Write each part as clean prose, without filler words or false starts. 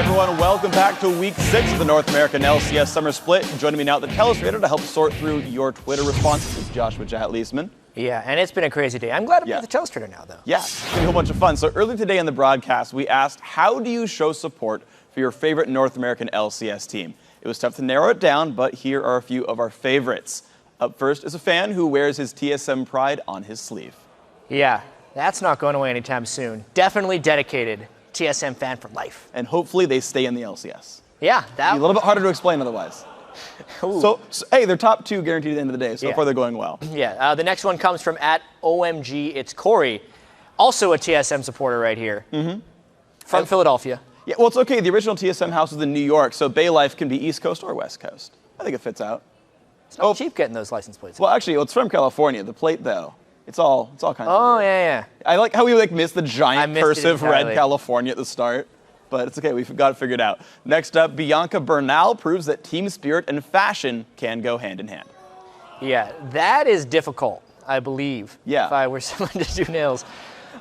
everyone, welcome back to Week 6 of the North American LCS Summer Split. Joining me now at the Telestrator to help sort through your Twitter responses is Joshua Leisman. Yeah, and it's been a crazy day. I'm glad I'm at the Telestrator now, though. Yeah, it's been a whole bunch of fun. So earlier today in the broadcast, we asked, how do you show support for your favorite North American LCS team? It was tough to narrow it down, but here are a few of our favorites. Up first is a fan who wears his TSM pride on his sleeve. Yeah, that's not going away anytime soon. Definitely dedicated TSM fan for life. And hopefully they stay in the LCS. Yeah, a little bit harder to explain otherwise. So, hey, they're top 2 guaranteed at the end of the day. So far, they're going well. Yeah, the next one comes from @OMG. It's Corey, also a TSM supporter right here, from Philadelphia. Yeah, well, it's okay. The original TSM house was in New York, so Bay Life can be East Coast or West Coast. I think it fits out. It's not cheap getting those license plates. Well, actually, it's from California. The plate, though, it's all kind of. Oh, yeah. I like how we missed the giant cursive red California at the start. But it's okay, we've got it figured out. Next up, Bianca Bernal proves that team spirit and fashion can go hand in hand. Yeah, that is difficult, I believe. Yeah. If I were someone to do nails.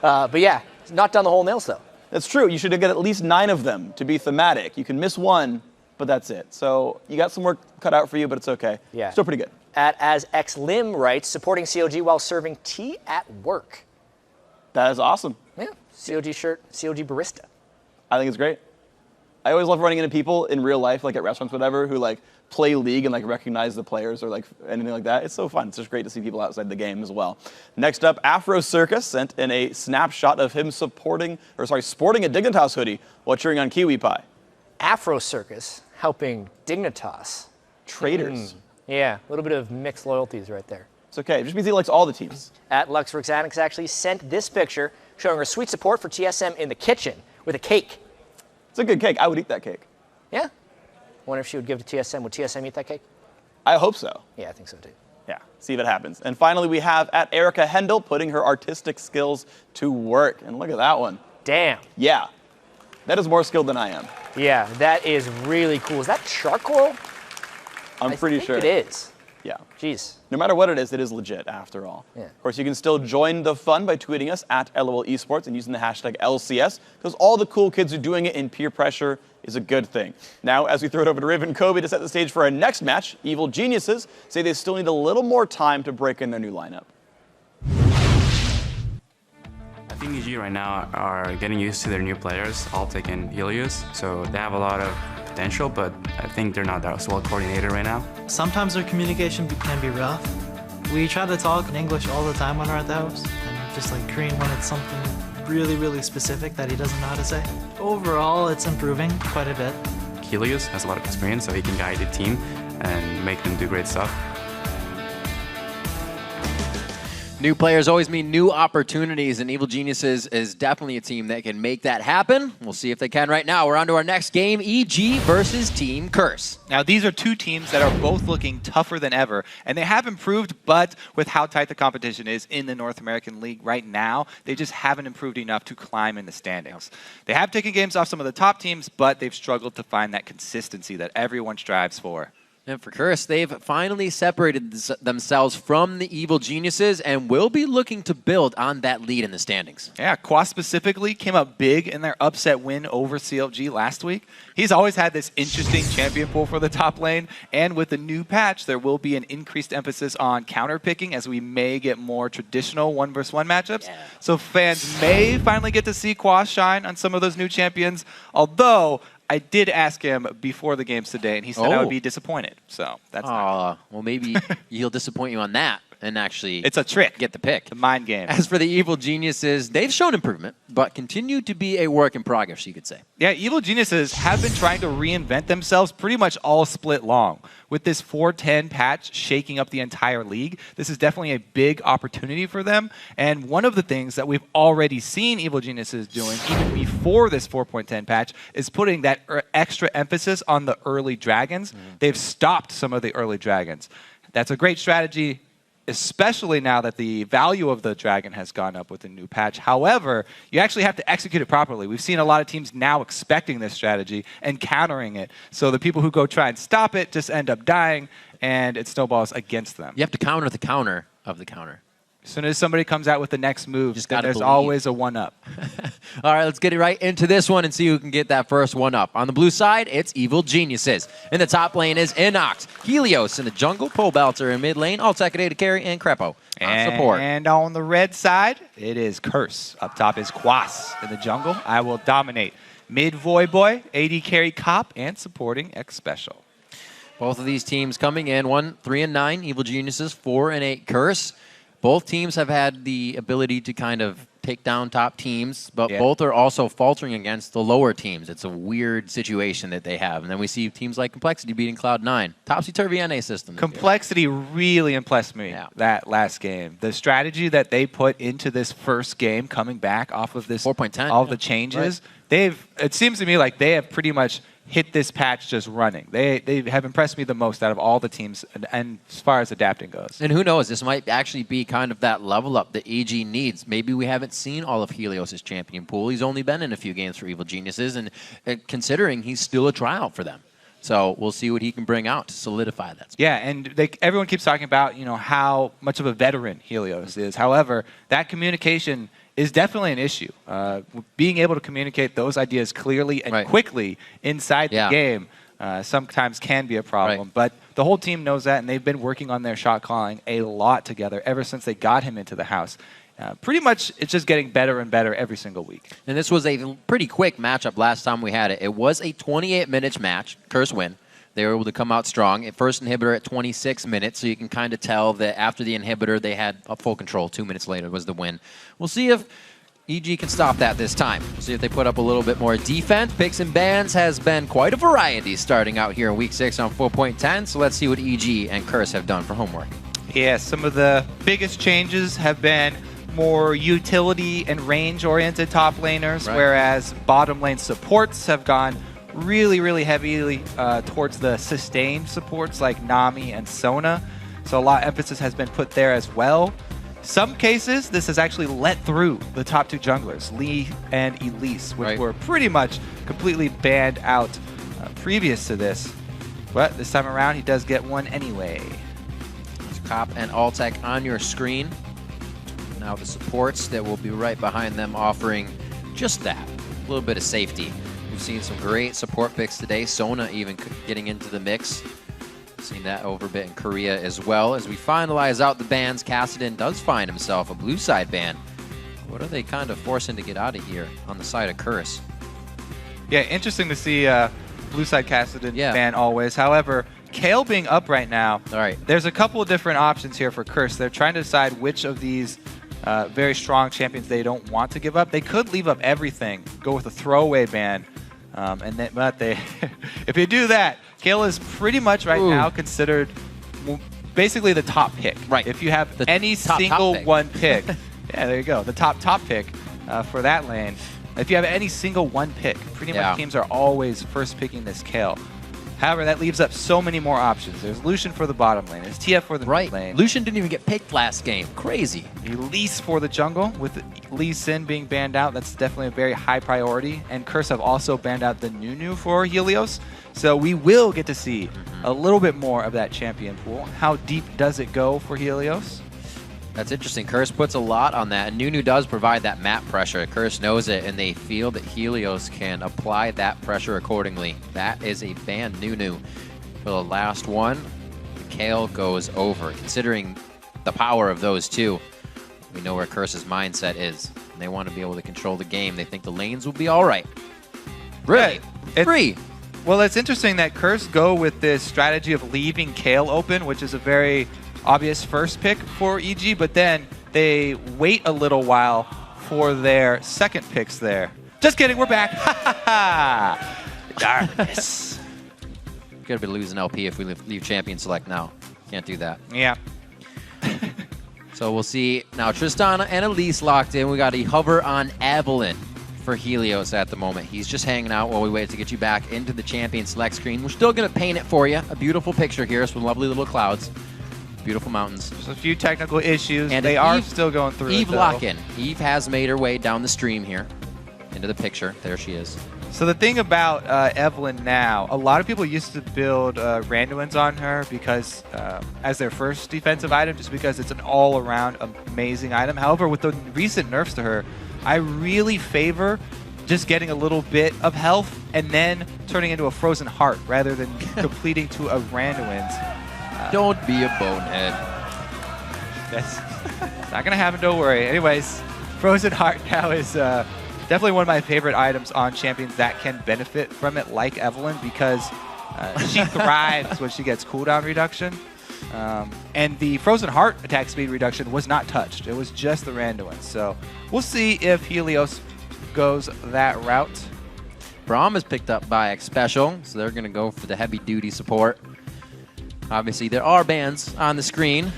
But yeah, not done the whole nails, though. That's true. You should get at least 9 of them to be thematic. You can miss one, but that's it. So you got some work cut out for you, but it's okay. Yeah. Still pretty good. @AsXLim writes, supporting COG while serving tea at work. That is awesome. Yeah, COG shirt, COG barista. I think it's great. I always love running into people in real life, like at restaurants, whatever, who play League and recognize the players or anything like that. It's so fun. It's just great to see people outside the game as well. Next up, Afro Circus sent in a snapshot of him sporting a Dignitas hoodie while cheering on Kiwi Pie. Afro Circus helping Dignitas. Traitors. Yeah, a little bit of mixed loyalties right there. It's okay. It just means he likes all the teams. @LuxRixanix actually sent this picture showing her sweet support for TSM in the kitchen with a cake. It's a good cake. I would eat that cake. Yeah. Wonder if she would give to TSM. Would TSM eat that cake? I hope so. Yeah, I think so too. Yeah, see if it happens. And finally, we have @Erica Hendel putting her artistic skills to work. And look at that one. Damn. Yeah. That is more skilled than I am. Yeah, that is really cool. Is that charcoal? I'm pretty sure. It is. Yeah. Jeez. No matter what it is legit after all. Yeah. Of course, you can still join the fun by tweeting us @LOL Esports and using the hashtag LCS, because all the cool kids are doing it, and peer pressure is a good thing. Now, as we throw it over to Riv and Kobe to set the stage for our next match, Evil Geniuses say they still need a little more time to break in their new lineup. I think EG right now are getting used to their new players, all taking Helios, so they have a lot of potential, but I think they're not that well coordinated right now. Sometimes their communication can be rough. We try to talk in English all the time when we're at the house, and just Korean when it's something really, really specific that he doesn't know how to say. Overall, it's improving quite a bit. Helios has a lot of experience, so he can guide the team and make them do great stuff. New players always mean new opportunities, and Evil Geniuses is definitely a team that can make that happen. We'll see if they can right now. We're on to our next game, EG versus Team Curse. Now, these are two teams that are both looking tougher than ever, and they have improved, but with how tight the competition is in the North American League right now, they just haven't improved enough to climb in the standings. They have taken games off some of the top teams, but they've struggled to find that consistency that everyone strives for. And for Curse, they've finally separated themselves from the Evil Geniuses and will be looking to build on that lead in the standings. Yeah, Quas specifically came up big in their upset win over CLG last week. He's always had this interesting champion pool for the top lane, and with the new patch, there will be an increased emphasis on counter picking as we may get more traditional 1v1 matchups. Yeah. So fans may finally get to see Quas shine on some of those new champions, although I did ask him before the games today, and he said I would be disappointed. So that's well, maybe he'll disappoint you on that and actually it's a trick. Get the pick. The mind game. As for the Evil Geniuses, they've shown improvement, but continue to be a work in progress, you could say. Yeah, Evil Geniuses have been trying to reinvent themselves pretty much all split long. With this 410 patch shaking up the entire league, this is definitely a big opportunity for them. And one of the things that we've already seen Evil Geniuses doing, even before this 4.10 patch, is putting that extra emphasis on the early dragons. They've stopped some of the early dragons. That's a great strategy, especially now that the value of the dragon has gone up with the new patch. However, you actually have to execute it properly. We've seen a lot of teams now expecting this strategy and countering it. So the people who go try and stop it just end up dying, and it snowballs against them. You have to counter the counter of the counter. As soon as somebody comes out with the next move, Just then gotta there's believe. always a one-up. All right, let's get it right into this one and see who can get that first one up. On the blue side, it's Evil Geniuses. In the top lane is Inox, Helios in the jungle, Pole Belter in mid lane, Altec to carry, and Crepo on support. And on the red side, it is Curse. Up top is Quas in the jungle. I will dominate. Mid Void Boy, AD carry Cop, and supporting X Special. Both of these teams coming in, 1, 3, and 9, Evil Geniuses, 4 and 8, Curse. Both teams have had the ability to kind of take down top teams, but both are also faltering against the lower teams. It's a weird situation that they have. And then we see teams like Complexity beating Cloud9. Topsy-turvy NA system. Complexity really impressed me that last game. The strategy that they put into this first game, coming back off of this 4.10, all the changes, it seems to me like they have pretty much hit this patch just running. They have impressed me the most out of all the teams, and as far as adapting goes. And who knows, this might actually be kind of that level up that EG needs. Maybe we haven't seen all of Helios' champion pool. He's only been in a few games for Evil Geniuses, and considering he's still a tryout for them. So we'll see what he can bring out to solidify that spot. Yeah, and everyone keeps talking about how much of a veteran Helios is. However, that communication is definitely an issue. Being able to communicate those ideas clearly and quickly inside the game sometimes can be a problem. But the whole team knows that, and they've been working on their shot calling a lot together ever since they got him into the house. Pretty much, it's just getting better and better every single week. And this was a pretty quick matchup last time we had it. It was a 28-minute match, Curse win. They were able to come out strong. At first inhibitor at 26 minutes, so you can kind of tell that after the inhibitor, they had a full control. 2 minutes later was the win. We'll see if EG can stop that this time. We'll see if they put up a little bit more defense. Picks and bans has been quite a variety starting out here in Week 6 on 4.10, so let's see what EG and Curse have done for homework. Yeah, some of the biggest changes have been more utility and range-oriented top laners, whereas bottom lane supports have gone really heavily towards the sustained supports like Nami and Sona. So a lot of emphasis has been put there as well. Some cases, this has actually let through the top two junglers, Lee and Elise, which were pretty much completely banned out previous to this. But this time around, he does get one anyway. Cop and Altec on your screen. Now the supports that will be right behind them offering just that, a little bit of safety. We've seen some great support picks today. Sona even getting into the mix. Seen that over a bit in Korea as well. As we finalize out the bans, Kassadin does find himself a blue side ban. What are they kind of forcing to get out of here on the side of Curse? Yeah, interesting to see blue side Kassadin ban always. However, Kale being up right now, there's a couple of different options here for Curse. They're trying to decide which of these very strong champions they don't want to give up. They could leave up everything, go with a throwaway ban, but if you do that, Kale is pretty much right now considered basically the top pick. If you have any single one pick, yeah, there you go, the top pick for that lane. If you have any single one pick, pretty much teams are always first picking this Kale. However, that leaves up so many more options. There's Lucian for the bottom lane. There's TF for the mid lane. Lucian didn't even get picked last game. Crazy. Elise for the jungle. With Lee Sin being banned out, that's definitely a very high priority. And Curse have also banned out the Nunu for Helios. So we will get to see a little bit more of that champion pool. How deep does it go for Helios? That's interesting. Curse puts a lot on that, and Nunu does provide that map pressure. Curse knows it, and they feel that Helios can apply that pressure accordingly. That is a ban Nunu. For the last one, the Kale goes over. Considering the power of those two, we know where Curse's mindset is. They want to be able to control the game. They think the lanes will be all right. Really? Free. Well, it's interesting that Curse go with this strategy of leaving Kale open, which is a very obvious first pick for EG, but then they wait a little while for their second picks there. Just kidding, we're back. Darkness. We're going to be losing LP if we leave Champion Select now. Can't do that. Yeah. So we'll see. Now Tristana and Elise locked in. We got a hover on Evelyn for Helios at the moment. He's just hanging out while we wait to get you back into the Champion Select screen. We're still going to paint it for you. A beautiful picture here. Some lovely little clouds. Beautiful mountains. There's a few technical issues. And they are still going through Eve it, lock in. Eve has made her way down the stream here into the picture. There she is. So the thing about Evelyn now, a lot of people used to build Randuins on her because as their first defensive item, just because it's an all-around amazing item. However, with the recent nerfs to her, I really favor just getting a little bit of health and then turning into a Frozen Heart rather than completing to a Randuin's. Don't be a bonehead. That's not going to happen, don't worry. Anyways, Frozen Heart now is definitely one of my favorite items on champions that can benefit from it, like Evelyn, because she thrives when she gets cooldown reduction. And the Frozen Heart attack speed reduction was not touched. It was just the Randuin. So we'll see if Helios goes that route. Braum is picked up by X Special, so they're going to go for the heavy-duty support. Obviously, there are bans on the screen.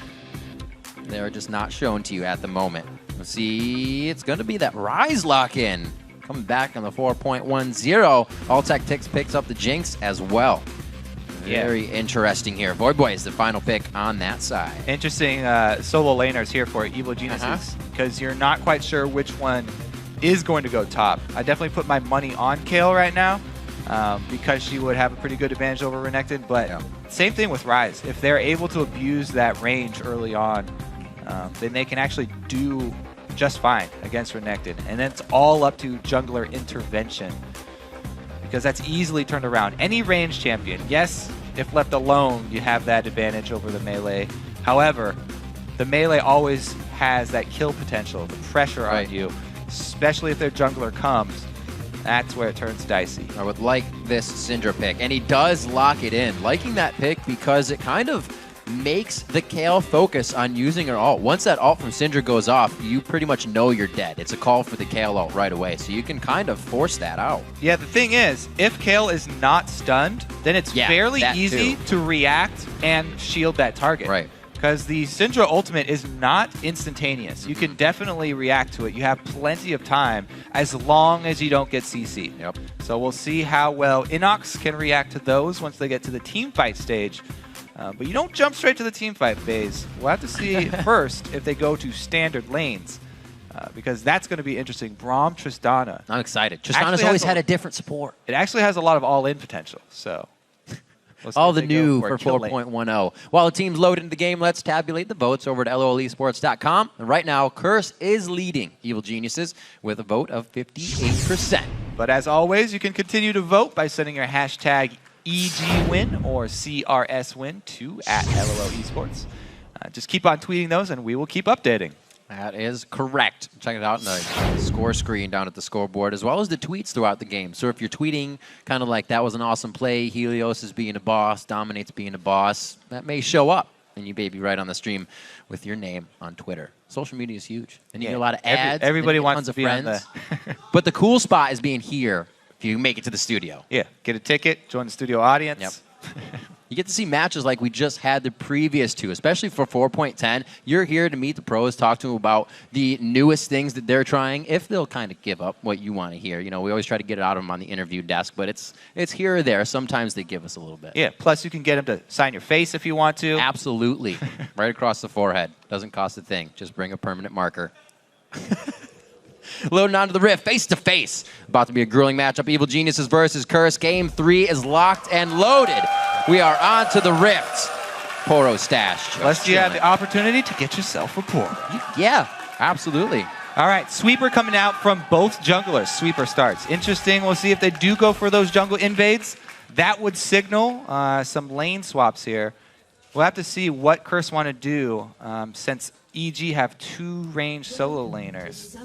They're just not shown to you at the moment. Let's see, it's going to be that Rise lock-in. Coming back on the 4.10. Alltech picks up the Jinx as well. Very interesting here. Void Boy is the final pick on that side. Interesting solo laners here for Evil Geniuses, because you're not quite sure which one is going to go top. I definitely put my money on Kale right now because she would have a pretty good advantage over Renekton, but same thing with Rise. If they're able to abuse that range early on, then they can actually do just fine against Renekton. And then it's all up to jungler intervention, because that's easily turned around. Any range champion, yes, if left alone, you have that advantage over the melee. However, the melee always has that kill potential, the pressure on you, especially if their jungler comes. That's where it turns dicey. I would like this Syndra pick, and he does lock it in. Liking that pick because it kind of makes the Kale focus on using her ult. Once that ult from Syndra goes off, you pretty much know you're dead. It's a call for the Kale ult right away, so you can kind of force that out. Yeah, the thing is, if Kale is not stunned, then it's fairly easy to react and shield that target. Right. Because the Syndra ultimate is not instantaneous. You can definitely react to it. You have plenty of time as long as you don't get CC. Yep. So we'll see how well Inox can react to those once they get to the team fight stage. But you don't jump straight to the team fight phase. We'll have to see first if they go to standard lanes, because that's going to be interesting. Braum, Tristana. I'm excited. Tristana's always had a different support. It actually has a lot of all-in potential, so... All the new for 4.10. While the team's loaded into the game, let's tabulate the votes over at LOLesports.com. And right now, Curse is leading Evil Geniuses with a vote of 58%. But as always, you can continue to vote by sending your hashtag EGWin or CRSWin to @LOLesports. Just keep on tweeting those, and we will keep updating. That is correct. Check it out in the score screen down at the scoreboard, as well as the tweets throughout the game. So if you're tweeting kind of like, that was an awesome play, Helios is being a boss, Dominate's being a boss, that may show up, and you may be right on the stream with your name on Twitter. Social media is huge. And you get a lot of ads. Everybody wants tons to of be friends. on the... But the cool spot is being here if you make it to the studio. Yeah, get a ticket, join the studio audience. Yep. You get to see matches like we just had the previous two, especially for 4.10. You're here to meet the pros, talk to them about the newest things that they're trying, if they'll kind of give up what you want to hear. You know, we always try to get it out of them on the interview desk, but it's here or there. Sometimes they give us a little bit. Yeah, plus you can get them to sign your face if you want to. Absolutely. Right across the forehead. Doesn't cost a thing. Just bring a permanent marker. Loading onto the Rift, face-to-face. About to be a grueling matchup. Evil Geniuses versus Curse. Game 3 is locked and loaded. We are on to the Rift. Poro stash. Unless you have the opportunity to get yourself a Poro. Yeah, absolutely. All right, Sweeper coming out from both junglers. Sweeper starts. Interesting. We'll see if they do go for those jungle invades. That would signal some lane swaps here. We'll have to see what Curse want to do since EG have 2 ranged solo laners.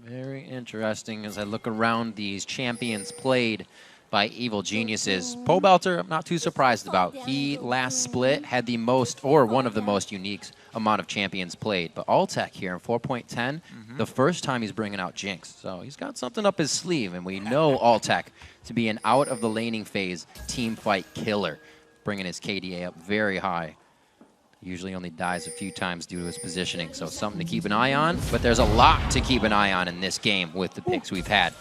Very interesting as I look around these champions played by Evil Geniuses. Pobelter, I'm not too surprised about. He last split had the most, or one of the most unique amount of champions played. But Alltech here in 4.10, the first time he's bringing out Jinx. So he's got something up his sleeve, and we know Alltech to be an out of the laning phase team fight killer, bringing his KDA up very high. Usually only dies a few times due to his positioning, so something to keep an eye on. But there's a lot to keep an eye on in this game with the picks we've had.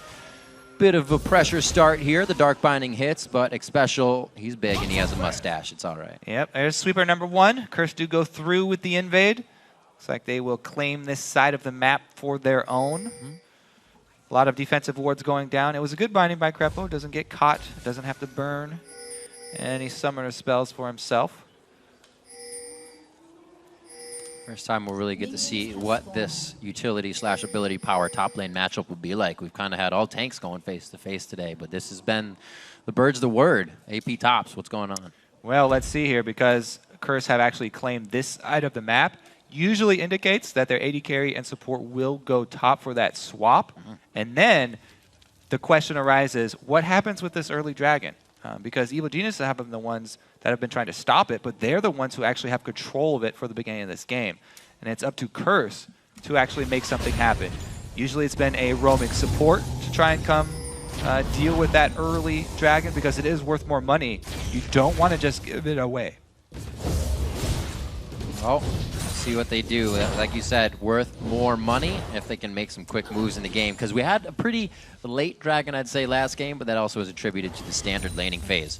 Bit of a pressure start here. The Dark Binding hits, but Xpecial, he's big and he has a mustache. It's all right. Yep, there's Sweeper number 1. Curse do go through with the invade. Looks like they will claim this side of the map for their own. A lot of defensive wards going down. It was a good binding by Krepo. Doesn't get caught. Doesn't have to burn any summoner spells for himself. First time we'll really get to see what this utility/ability power top lane matchup will be like. We've kind of had all tanks going face to face today, but this has been the bird's the word. AP tops, what's going on? Well, let's see here, because Curse have actually claimed this side of the map. Usually indicates that their AD carry and support will go top for that swap. And then the question arises, what happens with this early dragon? Because Evil Geniuses have been the ones that have been trying to stop it, but they're the ones who actually have control of it for the beginning of this game. And it's up to Curse to actually make something happen. Usually it's been a roaming support to try and come deal with that early dragon, because it is worth more money. You don't want to just give it away. Well, see what they do. Like you said, worth more money if they can make some quick moves in the game. Because we had a pretty late dragon, I'd say, last game, but that also is attributed to the standard laning phase.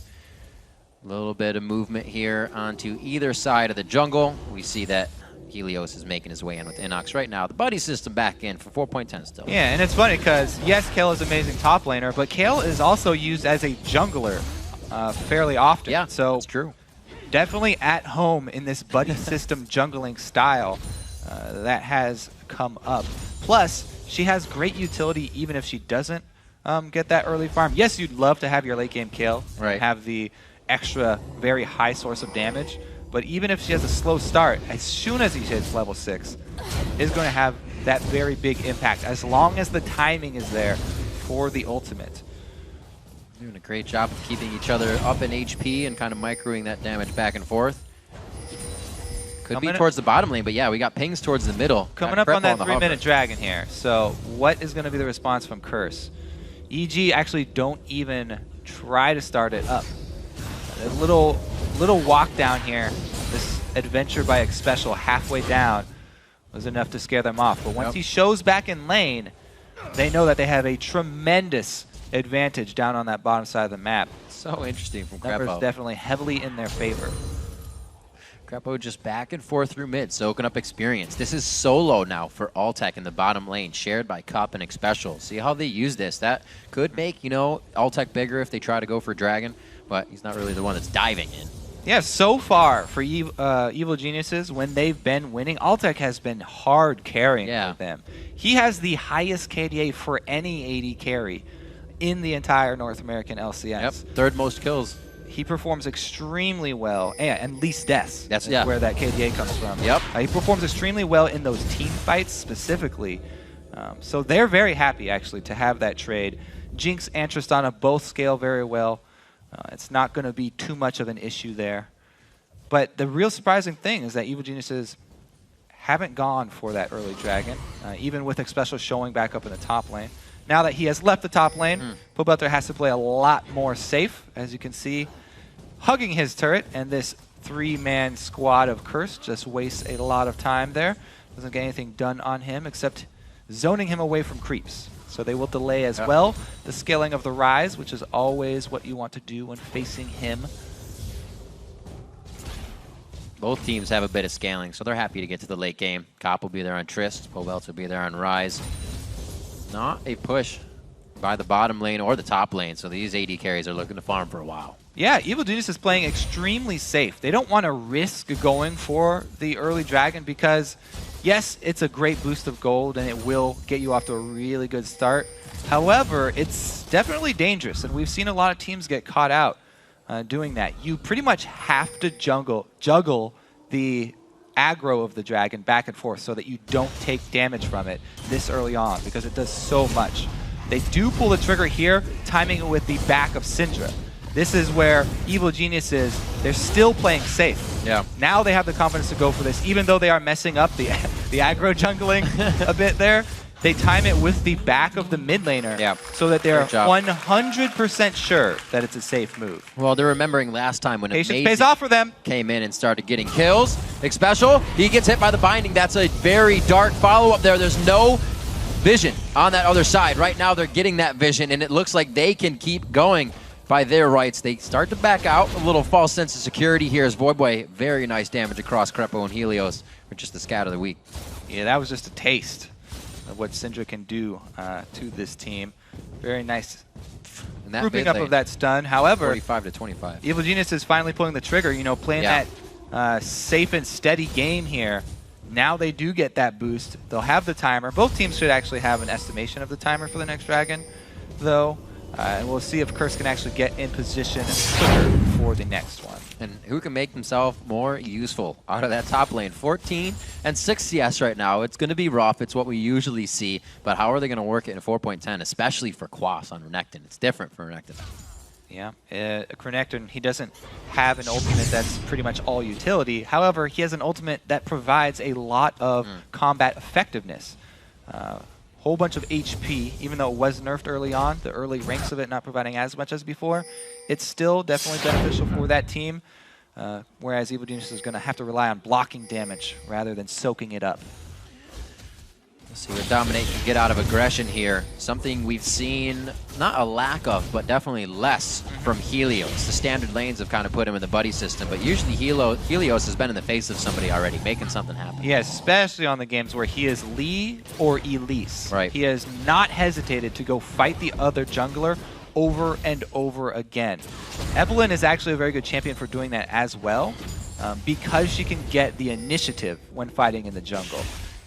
A little bit of movement here onto either side of the jungle. We see that Helios is making his way in with Inox right now. The buddy system back in for 4.10 still. Yeah, and it's funny because, yes, Kale is an amazing top laner, but Kale is also used as a jungler fairly often. Yeah, so that's true. Definitely at home in this buddy system jungling style that has come up. Plus, she has great utility even if she doesn't get that early farm. Yes, you'd love to have your late game Kale, right, have the extra very high source of damage. But even if she has a slow start, as soon as he hits level 6, is going to have that very big impact as long as the timing is there for the ultimate. Doing a great job of keeping each other up in HP and kind of microing that damage back and forth. Could be towards the bottom lane, but yeah, we got pings towards the middle. Coming up on that 3-minute dragon here. So what is going to be the response from Curse? EG actually don't even try to start it up. A little walk down here. This adventure by Xpecial halfway down was enough to scare them off. But once he shows back in lane, they know that they have a tremendous advantage down on that bottom side of the map. So interesting from Krepo. Numbers definitely heavily in their favor. Krepo just back and forth through mid, soaking up experience. This is solo now for Altec in the bottom lane, shared by Cup and Xpecial. See how they use this. That could make, you know, Altec bigger if they try to go for Dragon, but he's not really the one that's diving in. Yeah, so far for Evil Geniuses, when they've been winning, Altec has been hard carrying with them. He has the highest KDA for any AD carry in the entire North American LCS. Yep, third most kills. He performs extremely well, and least deaths. That's where that KDA comes from. Yep. He performs extremely well in those team fights specifically. So they're very happy, actually, to have that trade. Jinx and Tristana both scale very well. It's not going to be too much of an issue there. But the real surprising thing is that Evil Geniuses haven't gone for that early dragon, even with Xpecial showing back up in the top lane. Now that he has left the top lane, Pobelter has to play a lot more safe, as you can see, hugging his turret, and this 3-man squad of Curse just wastes a lot of time there. Doesn't get anything done on him except zoning him away from creeps. So they will delay as well the scaling of the Rise, which is always what you want to do when facing him. Both teams have a bit of scaling, so they're happy to get to the late game. Cop will be there on Trist, Pobelter will be there on Rise. Not a push by the bottom lane or the top lane, so these AD carries are looking to farm for a while. Yeah, Evil Genius is playing extremely safe. They don't want to risk going for the early dragon because, yes, it's a great boost of gold and it will get you off to a really good start. However, it's definitely dangerous, and we've seen a lot of teams get caught out doing that. You pretty much have to juggle the aggro of the dragon back and forth so that you don't take damage from it this early on, because it does so much. They do pull the trigger here, timing it with the back of Syndra. This is where Evil Geniuses, they're still playing safe. Yeah. Now they have the confidence to go for this, even though they are messing up the aggro jungling a bit there. They time it with the back of the mid laner so that they're 100% sure that it's a safe move. Well, they're remembering last time when Patience pays off for them. Came in and started getting kills. Xpecial, he gets hit by the binding. That's a very dark follow-up there. There's no vision on that other side. Right now they're getting that vision, and it looks like they can keep going by their rights. They start to back out. A little false sense of security here as Voidboy. Very nice damage across Krepo and Helios for just the scat of the week. Yeah, that was just a taste of what Syndra can do to this team. Very nice And that grouping mid up lane, of that stun. However, 45 to 25. Evil Genius is finally pulling the trigger, playing Yeah. that safe and steady game here. Now they do get that boost. They'll have the timer. Both teams should actually have an estimation of the timer for the next dragon, though. And we'll see if Curse can actually get in position quicker for the next one. And who can make themselves more useful out of that top lane? 14 and 6 CS right now. It's going to be rough. It's what we usually see. But how are they going to work it in 4.10, especially for Quas on Renekton? It's different for Renekton. Yeah, Renekton, he doesn't have an ultimate that's pretty much all utility. However, he has an ultimate that provides a lot of combat effectiveness. Whole bunch of HP, even though it was nerfed early on, the early ranks of it not providing as much as before, it's still definitely beneficial for that team, whereas Evil Genius is going to have to rely on blocking damage rather than soaking it up. Let's see what Dominate can get out of aggression here. Something we've seen, not a lack of, but definitely less from Helios. The standard lanes have kind of put him in the buddy system, but usually Helios has been in the face of somebody already, making something happen. Yes, especially on the games where he is Lee or Elise. Right. He has not hesitated to go fight the other jungler over and over again. Evelynn is actually a very good champion for doing that as well, because she can get the initiative when fighting in the jungle.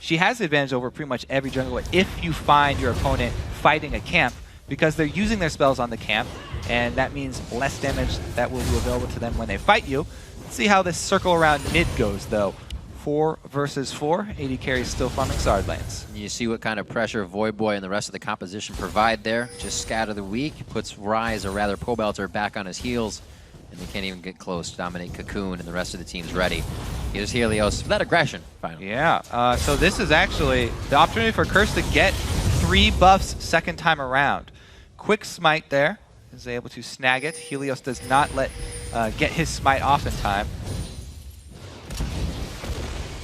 She has the advantage over pretty much every jungler if you find your opponent fighting a camp, because they're using their spells on the camp, and that means less damage that will be available to them when they fight you. Let's see how this circle around mid goes, though. 4 versus 4. AD carry still farming Sard lanes. You see what kind of pressure Void Boy and the rest of the composition provide there. Just scatter the weak, puts Rise, or rather Pobelter, back on his heels, and they can't even get close to dominate Cocoon, and the rest of the team's ready. Here's Helios for that aggression, finally. Yeah, so this is actually the opportunity for Curse to get 3 buffs second time around. Quick smite there, is able to snag it. Helios does not get his smite off in time.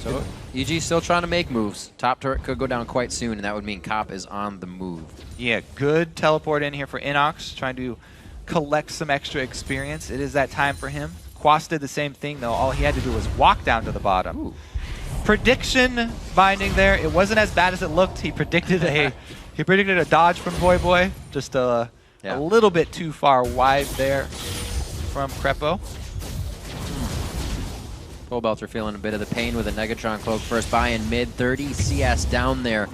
So EG still trying to make moves. Top turret could go down quite soon, and that would mean Cop is on the move. Yeah, good teleport in here for Inox, trying to collect some extra experience. It is that time for him. Quas did the same thing, though. All he had to do was walk down to the bottom. Ooh. Prediction binding there. It wasn't as bad as it looked. He predicted a dodge from Void Boy. Just a little bit too far wide there from Crepo. Pobelter feeling a bit of the pain with a Negatron cloak. First buy in mid, 30 CS down there.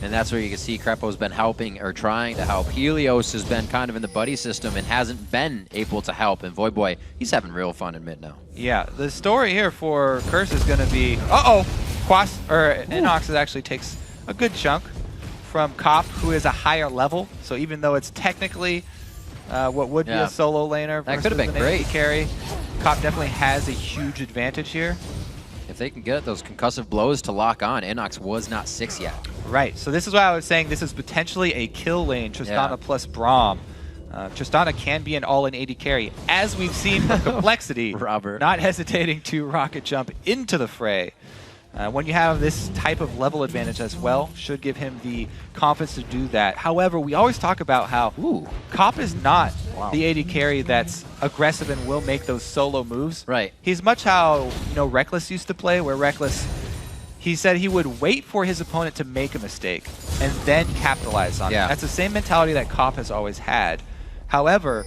And that's where you can see Crepo's been helping, or trying to help. Helios has been kind of in the buddy system and hasn't been able to help. And Void Boy, he's having real fun in mid now. Yeah, the story here for Curse is going to be, Inox actually takes a good chunk from Cop, who is a higher level. So even though it's technically what would be a solo laner versus that could have been great. AD carry, Cop definitely has a huge advantage here. If they can get those concussive blows to lock on, Inox was not 6 yet. Right, so this is why I was saying this is potentially a kill lane, Tristana plus Braum. Tristana can be an all-in AD carry, as we've seen from Complexity, Robert. Not hesitating to rocket jump into the fray. When you have this type of level advantage as well, should give him the confidence to do that. However, we always talk about how Cop is not the AD carry that's aggressive and will make those solo moves. Right. He's much how Reckless used to play, where Reckless, he said he would wait for his opponent to make a mistake and then capitalize on it. That's the same mentality that Cop has always had. However,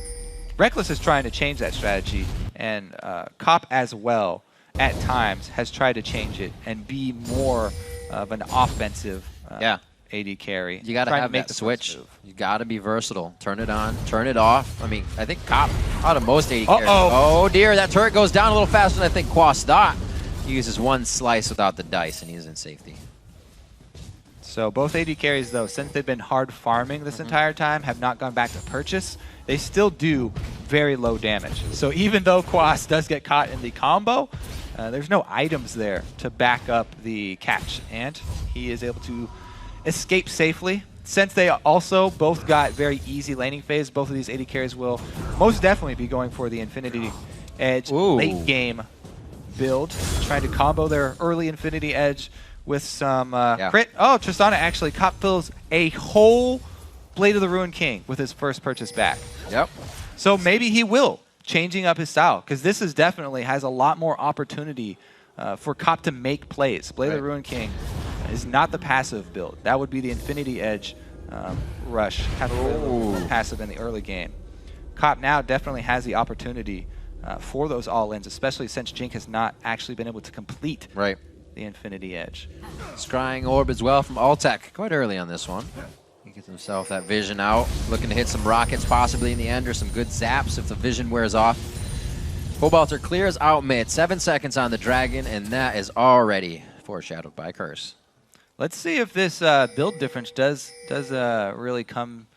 Reckless is trying to change that strategy, and Cop as well at times has tried to change it and be more of an offensive AD carry. You got to have that switch. You got to be versatile. Turn it on, turn it off. I mean, I think Cop out of most AD carries. Oh dear, that turret goes down a little faster than I think Quas thought. He uses one slice without the dice, and he's in safety. So both AD carries, though, since they've been hard farming this entire time, have not gone back to purchase. They still do very low damage. So even though Quas does get caught in the combo, there's no items there to back up the catch, and he is able to escape safely. Since they also both got very easy laning phase, both of these AD carries will most definitely be going for the Infinity Edge late game build, trying to combo their early Infinity Edge with some crit. Oh, Tristana actually fills a whole Blade of the Ruined King with his first purchase back. Yep. So maybe he will, changing up his style, because this is definitely has a lot more opportunity for Cop to make plays. Blade of the Ruined King is not the passive build. That would be the Infinity Edge rush, kind of passive in the early game. Cop now definitely has the opportunity for those all-ins, especially since Jink has not actually been able to complete the Infinity Edge. Scrying Orb as well from Altec, quite early on this one. He gets himself that vision out, looking to hit some rockets possibly in the end, or some good zaps if the vision wears off. Cobalt clears out mid, 7 seconds on the Dragon, and that is already foreshadowed by Curse. Let's see if this build difference does really come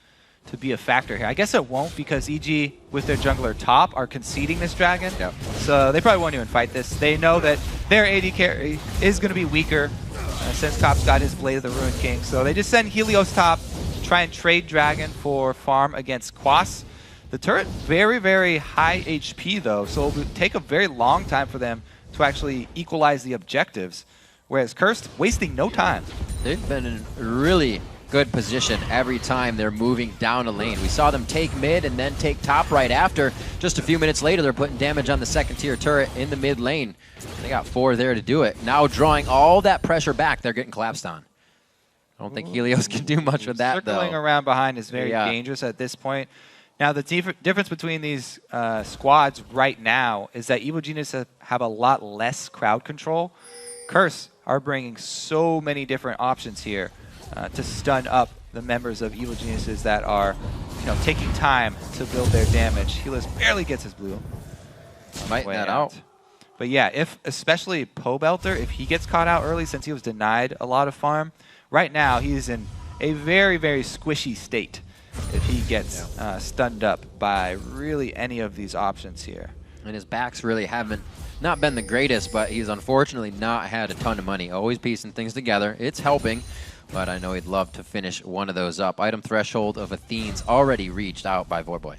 to be a factor here. I guess it won't, because EG with their jungler top are conceding this Dragon. Yep. So they probably won't even fight this. They know that their AD carry is going to be weaker since Top's got his Blade of the Ruined King. So they just send Helios top, try and trade Dragon for farm against Quas. The turret, very, very high HP though, so it will take a very long time for them to actually equalize the objectives. Whereas Cursed, wasting no time. They've been in a really good position every time they're moving down a lane. We saw them take mid and then take top right after. Just a few minutes later, they're putting damage on the second tier turret in the mid lane. They got 4 there to do it. Now drawing all that pressure back, they're getting collapsed on. I don't think Helios can do much with that, Circling though. around behind is very dangerous at this point. Now, the difference between these squads right now is that Evil Genius have a lot less crowd control. Curse are bringing so many different options here to stun up the members of Evil Geniuses that are, taking time to build their damage. Helios barely gets his blue. Fighting that out. But yeah, if especially Pobelter, if he gets caught out early since he was denied a lot of farm, right now he's in a very, very squishy state if he gets stunned up by really any of these options here. And his backs really haven't not been the greatest, but he's unfortunately not had a ton of money. Always piecing things together. It's helping, but I know he'd love to finish one of those up. Item threshold of Athene's already reached out by Voidboy.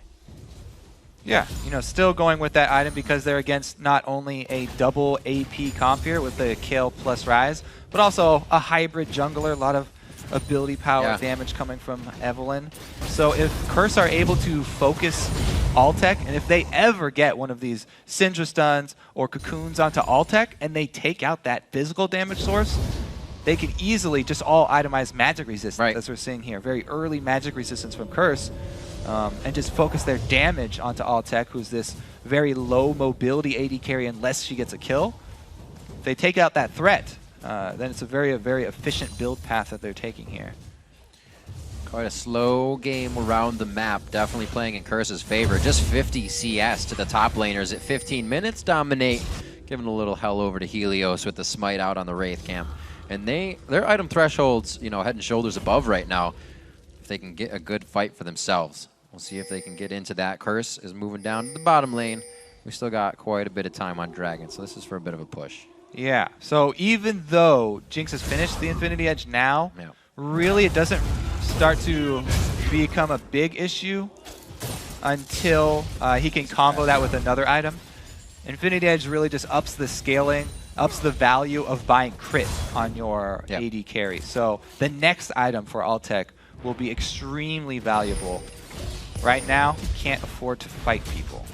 Yeah, still going with that item because they're against not only a double AP comp here with the Kale plus Rise, but also a hybrid jungler, a lot of ability power damage coming from Evelynn. So if Curse are able to focus Altec, and if they ever get one of these Syndra stuns or cocoons onto Altec, and they take out that physical damage source, they can easily just all itemize magic resistance, as we're seeing here. Very early magic resistance from Curse. And just focus their damage onto Altec, who's this very low mobility AD carry unless she gets a kill. If they take out that threat, then it's a very, very efficient build path that they're taking here. Quite a slow game around the map, definitely playing in Curse's favor. Just 50 CS to the top laners at 15 minutes. Dominate, giving a little hell over to Helios with the smite out on the Wraith camp. And their item thresholds, head and shoulders above right now, if they can get a good fight for themselves. We'll see if they can get into that. Curse is moving down to the bottom lane. We still got quite a bit of time on Dragon, so this is for a bit of a push. Yeah, so even though Jinx has finished the Infinity Edge now, really it doesn't start to become a big issue until he can combo that with another item. Infinity Edge really just ups the scaling, ups the value of buying crit on your AD carry. So the next item for Altec will be extremely valuable. Right now, can't afford to fight people.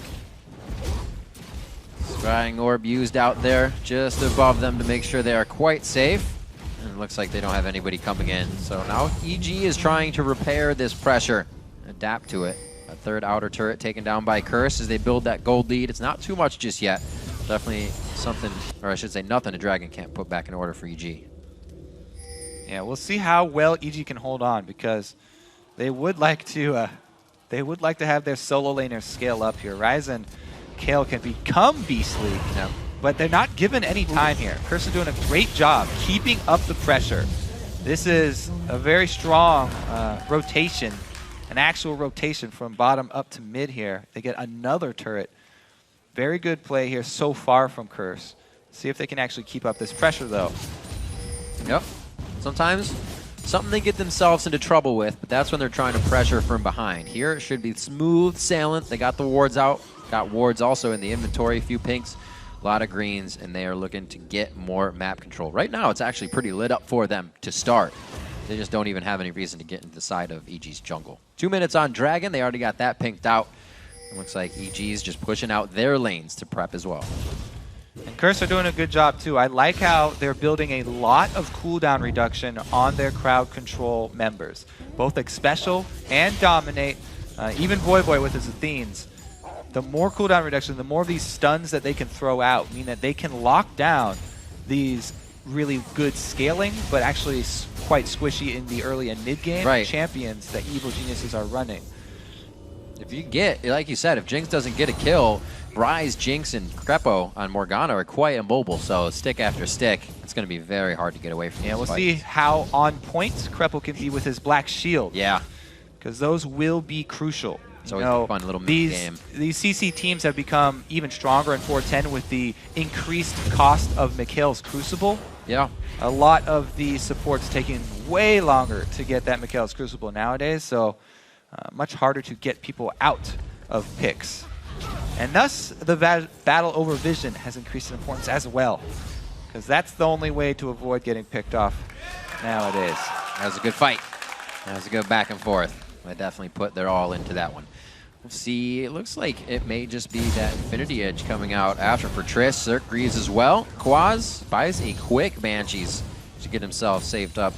Scrying Orb used out there just above them to make sure they are quite safe. And it looks like they don't have anybody coming in. So now EG is trying to repair this pressure, adapt to it. A third outer turret taken down by Curse as they build that gold lead. It's not too much just yet. Definitely something, or I should say nothing, a Dragon can't put back in order for EG. Yeah, we'll see how well EG can hold on, because they would like to have their solo laners scale up here. Rise and Kale can become beastly, but they're not given any time here. Curse is doing a great job keeping up the pressure. This is a very strong rotation, an actual rotation from bottom up to mid here. They get another turret. Very good play here so far from Curse. See if they can actually keep up this pressure, though. Yep. Sometimes something they get themselves into trouble with, but that's when they're trying to pressure from behind. Here it should be smooth sailing. They got the wards out. Got wards also in the inventory, a few pinks, a lot of greens, and they are looking to get more map control. Right now it's actually pretty lit up for them to start. They just don't even have any reason to get into the side of EG's jungle. 2 minutes on Dragon. They already got that pinked out. It looks like EG's just pushing out their lanes to prep as well. And Curse are doing a good job too. I like how they're building a lot of cooldown reduction on their crowd control members. Both Special and Dominate, even Voyboy with his Athenes. The more cooldown reduction, the more of these stuns that they can throw out mean that they can lock down these really good scaling, but actually quite squishy in the early and mid-game champions that Evil Geniuses are running. If you get, like you said, if Jinx doesn't get a kill, Ryze, Jinx, and Crepo on Morgana are quite immobile, so stick after stick, it's going to be very hard to get away from. Yeah, we'll see how on point Crepo can be with his Black Shield. Yeah. Because those will be crucial. It's always a fun little mid-game. These CC teams have become even stronger in 410 with the increased cost of Mikhail's Crucible. Yeah. A lot of the supports taking way longer to get that Mikhail's Crucible nowadays, so much harder to get people out of picks. And thus, the battle over vision has increased in importance as well, because that's the only way to avoid getting picked off nowadays. That was a good fight. That was a good back and forth. I definitely put their all into that one. We'll see. It looks like it may just be that Infinity Edge coming out after for Triss. Zerk grieves as well. Quaz buys a quick Banshees to get himself saved up.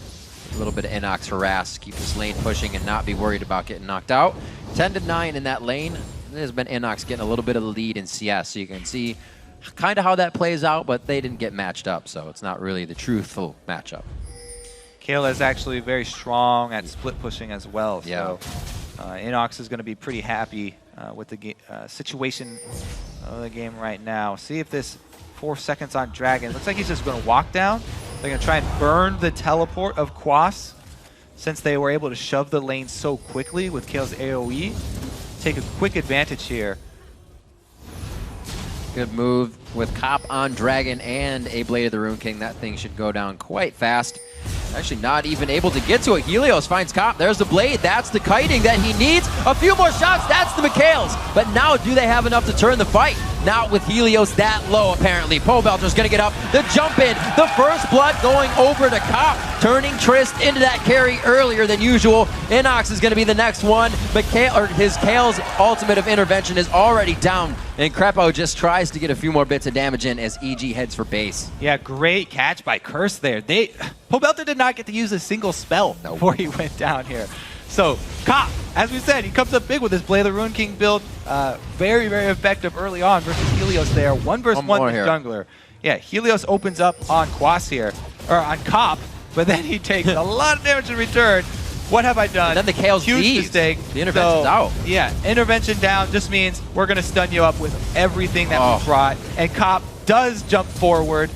A little bit of Inox harass, keep his lane pushing and not be worried about getting knocked out. 10-9 in that lane. There's been Inox getting a little bit of the lead in CS, so you can see kind of how that plays out, but they didn't get matched up, so it's not really the truthful matchup. Kayla is actually very strong at split pushing as well, so yeah. Inox is going to be pretty happy with the situation of the game right now. See if this 4 seconds on Dragon, looks like he's just going to walk down. They're going to try and burn the teleport of Quas since they were able to shove the lane so quickly with Kale's AoE. Take a quick advantage here. Good move with Cop on Dragon and a Blade of the Rune King. That thing should go down quite fast. Actually not even able to get to it. Helios finds Cop. There's the Blade. That's the kiting that he needs. A few more shots. That's the Mikhails. But now do they have enough to turn the fight? Not with Helios that low, apparently. Pobelter's going to get up. The jump in. The first blood going over to Cop. Turning Trist into that carry earlier than usual. Inox is going to be the next one. His Kale's ultimate of intervention is already down. And Crepo just tries to get a few more bits of damage in as EG heads for base. Yeah, great catch by Curse there. Pobelter did not get to use a single spell before he went down here. So, Cop, as we said, he comes up big with his Blade of the Rune King build. Very, very effective early on versus Helios there. 1 versus 1 with jungler. Yeah, Helios opens up on Quas here, or on Cop, but then he takes a lot of damage in return. What have I done? And then the Kale's huge mistake. The intervention's out. Yeah, intervention down just means we're going to stun you up with everything that we brought. And Cop does jump forward,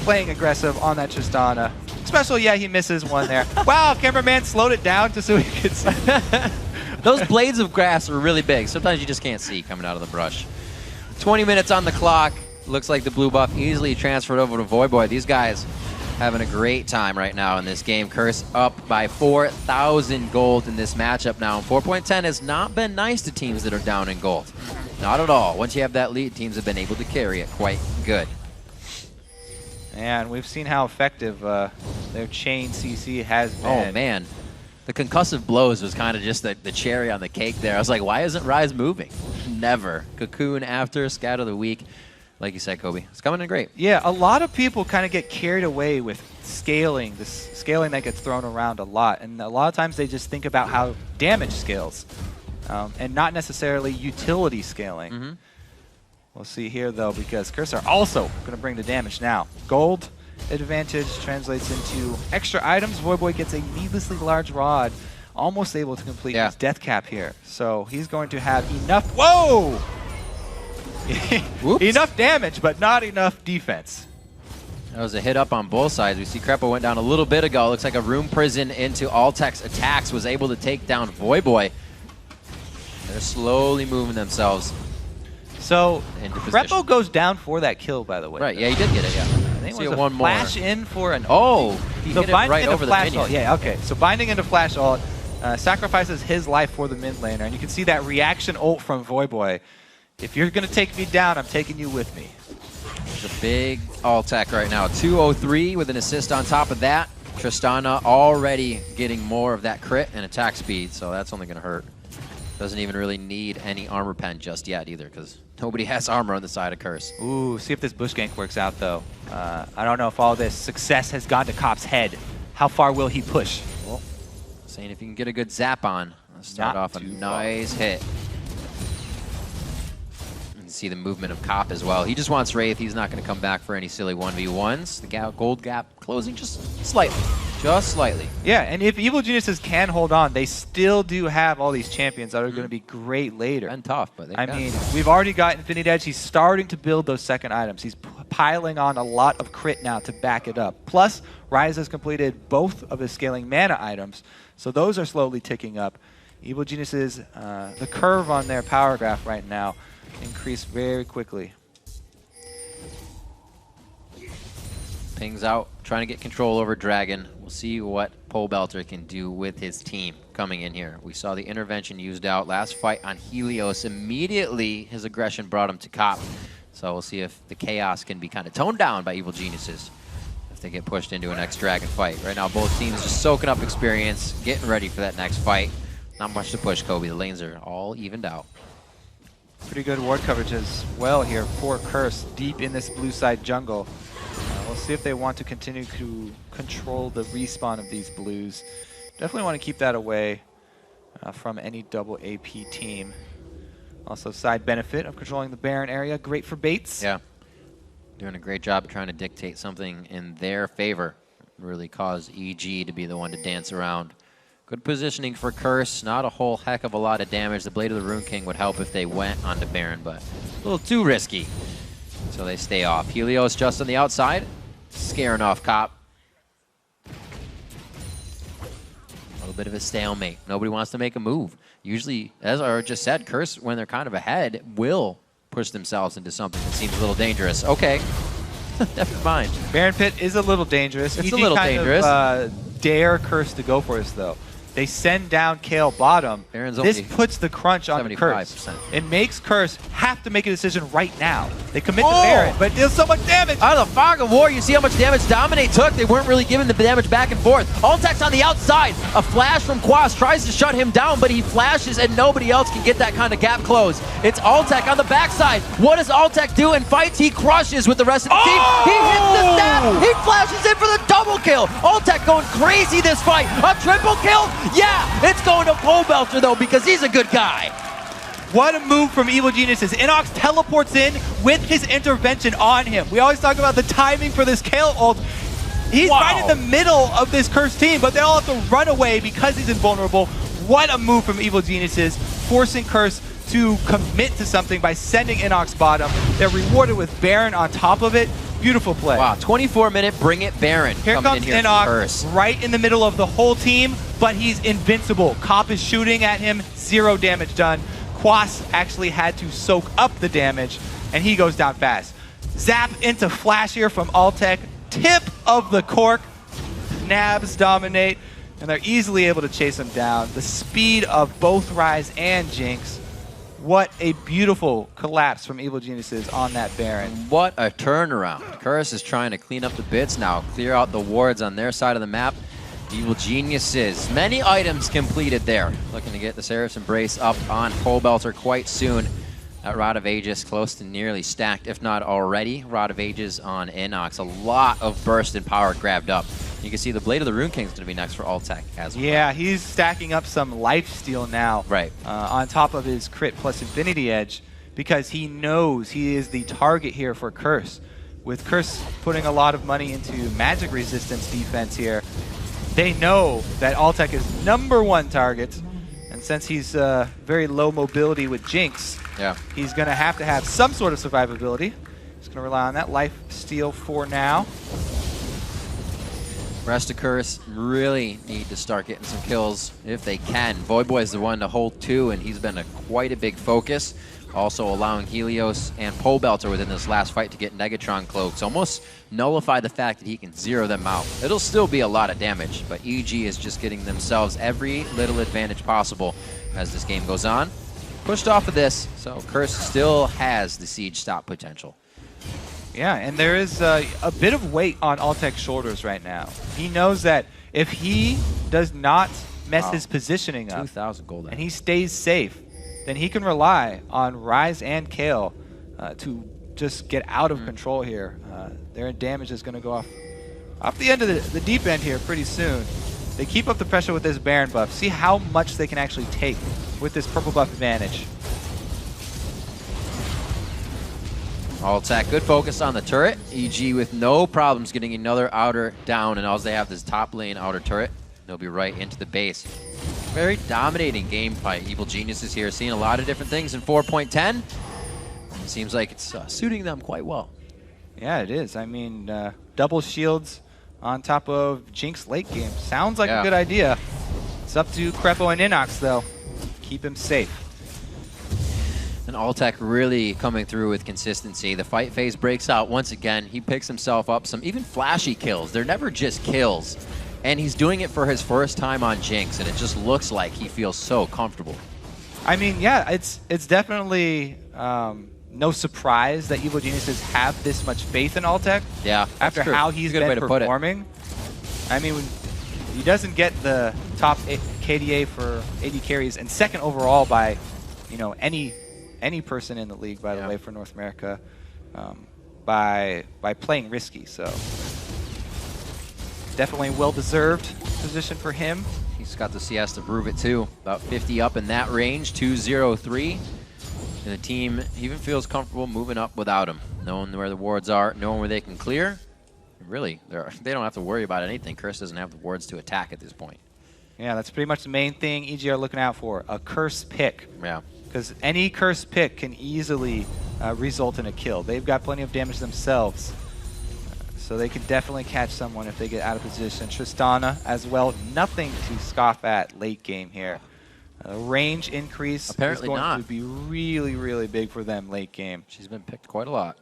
playing aggressive on that Tristana. Special, yeah, he misses one there. Wow, cameraman slowed it down just so he could see. Those blades of grass are really big. Sometimes you just can't see coming out of the brush. 20 minutes on the clock. Looks like the blue buff easily transferred over to Voyboy. These guys having a great time right now in this game. Curse up by 4,000 gold in this matchup now. 4.10 has not been nice to teams that are down in gold. Not at all. Once you have that lead, teams have been able to carry it quite good. And we've seen how effective their chain CC has been. Oh, man. The concussive blows was kind of just the cherry on the cake there. I was like, why isn't Ryze moving? Never. Cocoon after, Scout of the Week. Like you said, Kobe, it's coming in great. Yeah, a lot of people kind of get carried away with scaling, this scaling that gets thrown around a lot. And a lot of times they just think about how damage scales and not necessarily utility scaling. Mm-hmm. We'll see here, though, because Curse are also going to bring the damage now. Gold advantage translates into extra items. Voyboy gets a needlessly large rod, almost able to complete his death cap here. So he's going to have enough... Whoa! Enough damage, but not enough defense. That was a hit up on both sides. We see Crepo went down a little bit ago. Looks like a Room Prison into Altec's attacks was able to take down Voyboy. They're slowly moving themselves. So, Crepo goes down for that kill, by the way. Right, yeah, he did get it, yeah. I think it was a flash in for an... Oh, he so hit it right over the minion. Ult, yeah, okay. So binding into flash ult sacrifices his life for the mid laner. And you can see that reaction ult from Voyboy. If you're going to take me down, I'm taking you with me. It's a big Altec right now. 203 with an assist on top of that. Tristana already getting more of that crit and attack speed, so that's only going to hurt. Doesn't even really need any armor pen just yet either, because Nobody has armor on the side of Curse. Ooh, see if this bush gank works out, though. I don't know if all this success has gone to Cop's head. How far will he push? Well, saying if you can get a good zap on, let's start off a nice hit. And see the movement of Cop as well. He just wants Wraith. He's not going to come back for any silly 1v1s. The gold gap closing just slightly. Just slightly. Yeah, and if Evil Geniuses can hold on, they still do have all these champions that are going to be great later. And tough, but I mean, we've already got Infinity Edge. He's starting to build those second items. He's piling on a lot of crit now to back it up. Plus, Ryze has completed both of his scaling mana items, so those are slowly ticking up. Evil Geniuses, the curve on their power graph right now increased very quickly. Pings out, trying to get control over Dragon. We'll see what Pole Belter can do with his team coming in here. We saw the intervention used out last fight on Helios. Immediately, his aggression brought him to Cop. So we'll see if the chaos can be kind of toned down by Evil Geniuses if they get pushed into a next Dragon fight. Right now, both teams just soaking up experience, getting ready for that next fight. Not much to push, Kobe. The lanes are all evened out. Pretty good ward coverage as well here for Curse deep in this blue side jungle. We'll see if they want to continue to control the respawn of these blues. Definitely want to keep that away from any double AP team. Also, side benefit of controlling the Baron area. Great for baits. Yeah. Doing a great job of trying to dictate something in their favor. Really cause EG to be the one to dance around. Good positioning for Curse. Not a whole heck of a lot of damage. The Blade of the Rune King would help if they went onto Baron, but a little too risky. So they stay off. Helios just on the outside, scaring off Cop. A little bit of a stalemate. Nobody wants to make a move. Usually, as I just said, Curse, when they're kind of ahead, will push themselves into something that seems a little dangerous. Okay, never mind. Baron Pit is a little dangerous. It's a little dangerous. Dare Curse to go for this, though. They send down Kale bottom. Baron's this only puts the crunch on 75%. Curse. It makes Curse have to make a decision right now. They commit to Baron, but it deals so much damage. Out of the fog of war, you see how much damage Dominate took. They weren't really giving the damage back and forth. Altec's on the outside. A flash from Quas tries to shut him down, but he flashes and nobody else can get that kind of gap close. It's Altec on the backside. What does Altec do in fights? He crushes with the rest of the team. He hits the stab. He flashes in for the double kill. Altec going crazy this fight. A triple kill? Yeah, it's going to Pole Belter though because he's a good guy. What a move from Evil Geniuses. Inox teleports in with his intervention on him. We always talk about the timing for this Kale ult. He's right in the middle of this Cursed team, but they all have to run away because he's invulnerable. What a move from Evil Geniuses, forcing Curse to commit to something by sending Inox bottom. They're rewarded with Baron on top of it. Beautiful play. Wow, 24-minute bring it Baron. Here comes Inox, right in the middle of the whole team, but he's invincible. Cop is shooting at him, 0 damage done. Quas actually had to soak up the damage, and he goes down fast. Zap into Flash here from Altec. Tip of the cork. Nabs dominate, and they're easily able to chase him down. The speed of both Ryze and Jinx. What a beautiful collapse from Evil Geniuses on that Baron. What a turnaround. Curse is trying to clean up the bits now, clear out the wards on their side of the map. Evil Geniuses, many items completed there. Looking to get the Seraph's Embrace up on Pole Belter quite soon. That Rod of Ages close to nearly stacked, if not already. Rod of Ages on Inox. A lot of burst and power grabbed up. You can see the Blade of the Rune King is going to be next for Altec as well. Yeah, he's stacking up some lifesteal now. Right. On top of his crit plus Infinity Edge, because he knows he is the target here for Curse. With Curse putting a lot of money into magic resistance defense here, they know that Altec is #1 target. And since he's very low mobility with Jinx, he's going to have some sort of survivability. He's going to rely on that life steal for now. Rest of Curse really need to start getting some kills if they can. Voidboy is the one to hold 2, and he's been quite a big focus. Also allowing Helios and Pole Belter within this last fight to get Negatron cloaks. Almost nullify the fact that he can zero them out. It'll still be a lot of damage, but EG is just getting themselves every little advantage possible as this game goes on. Pushed off of this, so Curse still has the siege stop potential. Yeah, and there is a bit of weight on Altec's shoulders right now. He knows that if he does not mess his positioning up, 2,000 gold, and he stays safe, then he can rely on Ryze and Kale to just get out of control here. Their damage is going to go off the end of the deep end here pretty soon. They keep up the pressure with this Baron buff. See how much they can actually take with this purple buff advantage. Alltech, good focus on the turret. EG with no problems getting another outer down, and all they have is top lane outer turret. They'll be right into the base. Very dominating game by Evil Geniuses here, seeing a lot of different things in 4.10. Seems like it's suiting them quite well. Yeah, it is. I mean, double shields on top of Jinx late game. Sounds like a good idea. It's up to Crepo and Inox, though. Keep him safe. And Alltech really coming through with consistency. The fight phase breaks out once again. He picks himself up some even flashy kills. They're never just kills. And he's doing it for his first time on Jinx, and it just looks like he feels so comfortable. I mean, yeah, it's definitely no surprise that Evil Geniuses have this much faith in Alltech. Yeah, after how he's been performing. I mean, he doesn't get the top KDA for AD carries and second overall by, you know, any person in the league, by the way, for North America, by playing risky. So definitely well-deserved position for him. He's got the CS to prove it too. About 50 up in that range, 2-0-3. And the team even feels comfortable moving up without him, knowing where the wards are, knowing where they can clear. Really, they don't have to worry about anything. Curse doesn't have the wards to attack at this point. Yeah, that's pretty much the main thing EG are looking out for, a curse pick. Yeah. Because any curse pick can easily result in a kill. They've got plenty of damage themselves. So they can definitely catch someone if they get out of position. Tristana as well, nothing to scoff at late game here. Range increase apparently is going not to be really, really big for them late game. She's been picked quite a lot.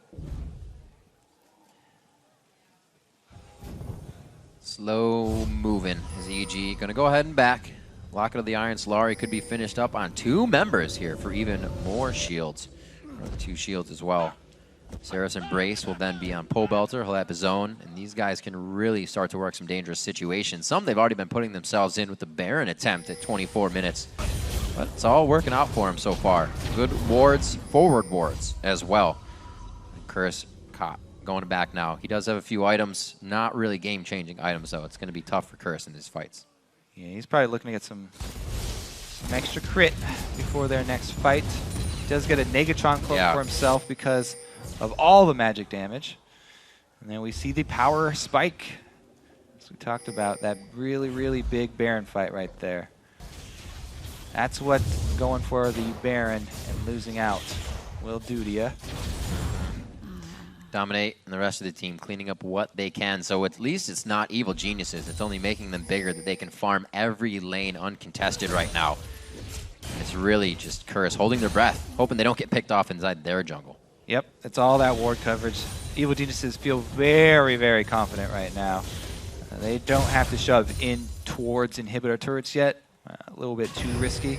Slow moving is EG. Gonna go ahead and back. Locket of the Iron Solari could be finished up on 2 members here for even more shields. Or 2 shields as well. Sarah's Embrace will then be on Pole Belter. He'll have his own, and these guys can really start to work some dangerous situations. Some they've already been putting themselves in with the Baron attempt at 24 minutes. But it's all working out for him so far. Good wards, forward wards as well. And Curse caught. Going back now. He does have a few items, not really game-changing items, though. It's going to be tough for Curse in these fights. Yeah, he's probably looking to get some extra crit before their next fight. He does get a Negatron cloak for himself because of all the magic damage. And then we see the power spike. As we talked about, that really, really big Baron fight right there. That's what going for the Baron and losing out will do to you. Dominate and the rest of the team cleaning up what they can. So at least it's not Evil Geniuses. It's only making them bigger that they can farm every lane uncontested right now. And it's really just Curse holding their breath, hoping they don't get picked off inside their jungle. Yep, it's all that ward coverage. Evil Geniuses feel very, very confident right now. They don't have to shove in towards inhibitor turrets yet. A little bit too risky.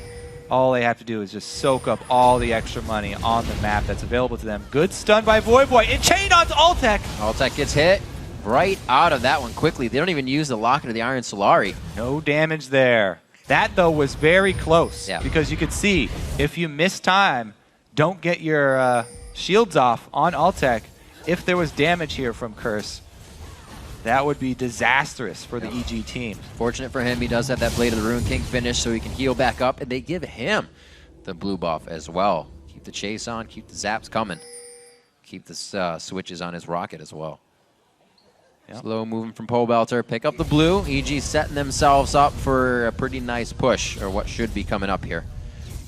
All they have to do is just soak up all the extra money on the map that's available to them. Good stun by Voyboy. And chain onto Alltech. Alltech gets hit right out of that one quickly. They don't even use the Locket of the Iron Solari. No damage there. That, though, was very close. Yeah. Because you could see, if you miss time, don't get your shields off on Alltech. If there was damage here from Curse, that would be disastrous for the EG team. Fortunate for him, he does have that Blade of the Ruin King finish, so he can heal back up, and they give him the blue buff as well. Keep the chase on, keep the zaps coming. Keep the switches on his rocket as well. Yep. Slow moving from Pole Belter, pick up the blue. EG setting themselves up for a pretty nice push, or what should be coming up here.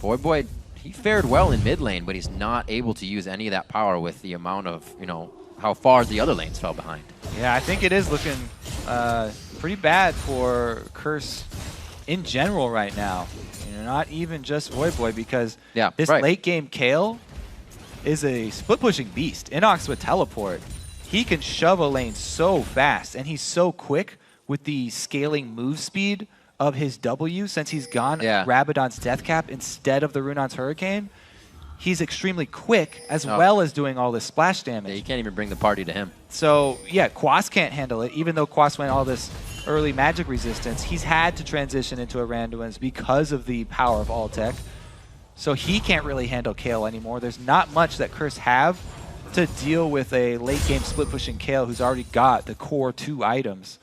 Voyboy, he fared well in mid lane, but he's not able to use any of that power with the amount of, you know, how far the other lanes fell behind. Yeah, I think it is looking pretty bad for Curse in general right now. You know, not even just Voyboy, because this late game Kale is a split pushing beast. Inox with teleport. He can shove a lane so fast, and he's so quick with the scaling move speed of his W since he's gone Rabadon's Death Cap instead of the Runon's Hurricane. He's extremely quick, as well as doing all this splash damage. Yeah, you can't even bring the party to him. So, yeah, Quas can't handle it. Even though Quas went all this early magic resistance, he's had to transition into a Randuin's because of the power of Alltech. so he can't really handle Kale anymore. There's not much that Curse have to deal with a late game split pushing Kale who's already got the core 2 items.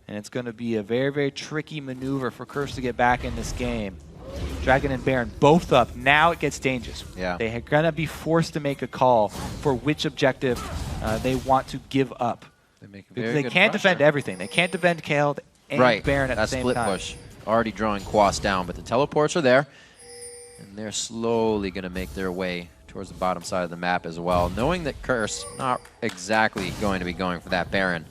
And it's going to be a very, very tricky maneuver for Curse to get back in this game. Dragon and Baron both up. Now it gets dangerous. Yeah. They are going to be forced to make a call for which objective they want to give up. Because they can't defend everything. They can't defend Kale and Baron at the same time. That split push already drawing Quas down, but the teleports are there. And they're slowly going to make their way towards the bottom side of the map as well, knowing that Curse not exactly going to be going for that Baron.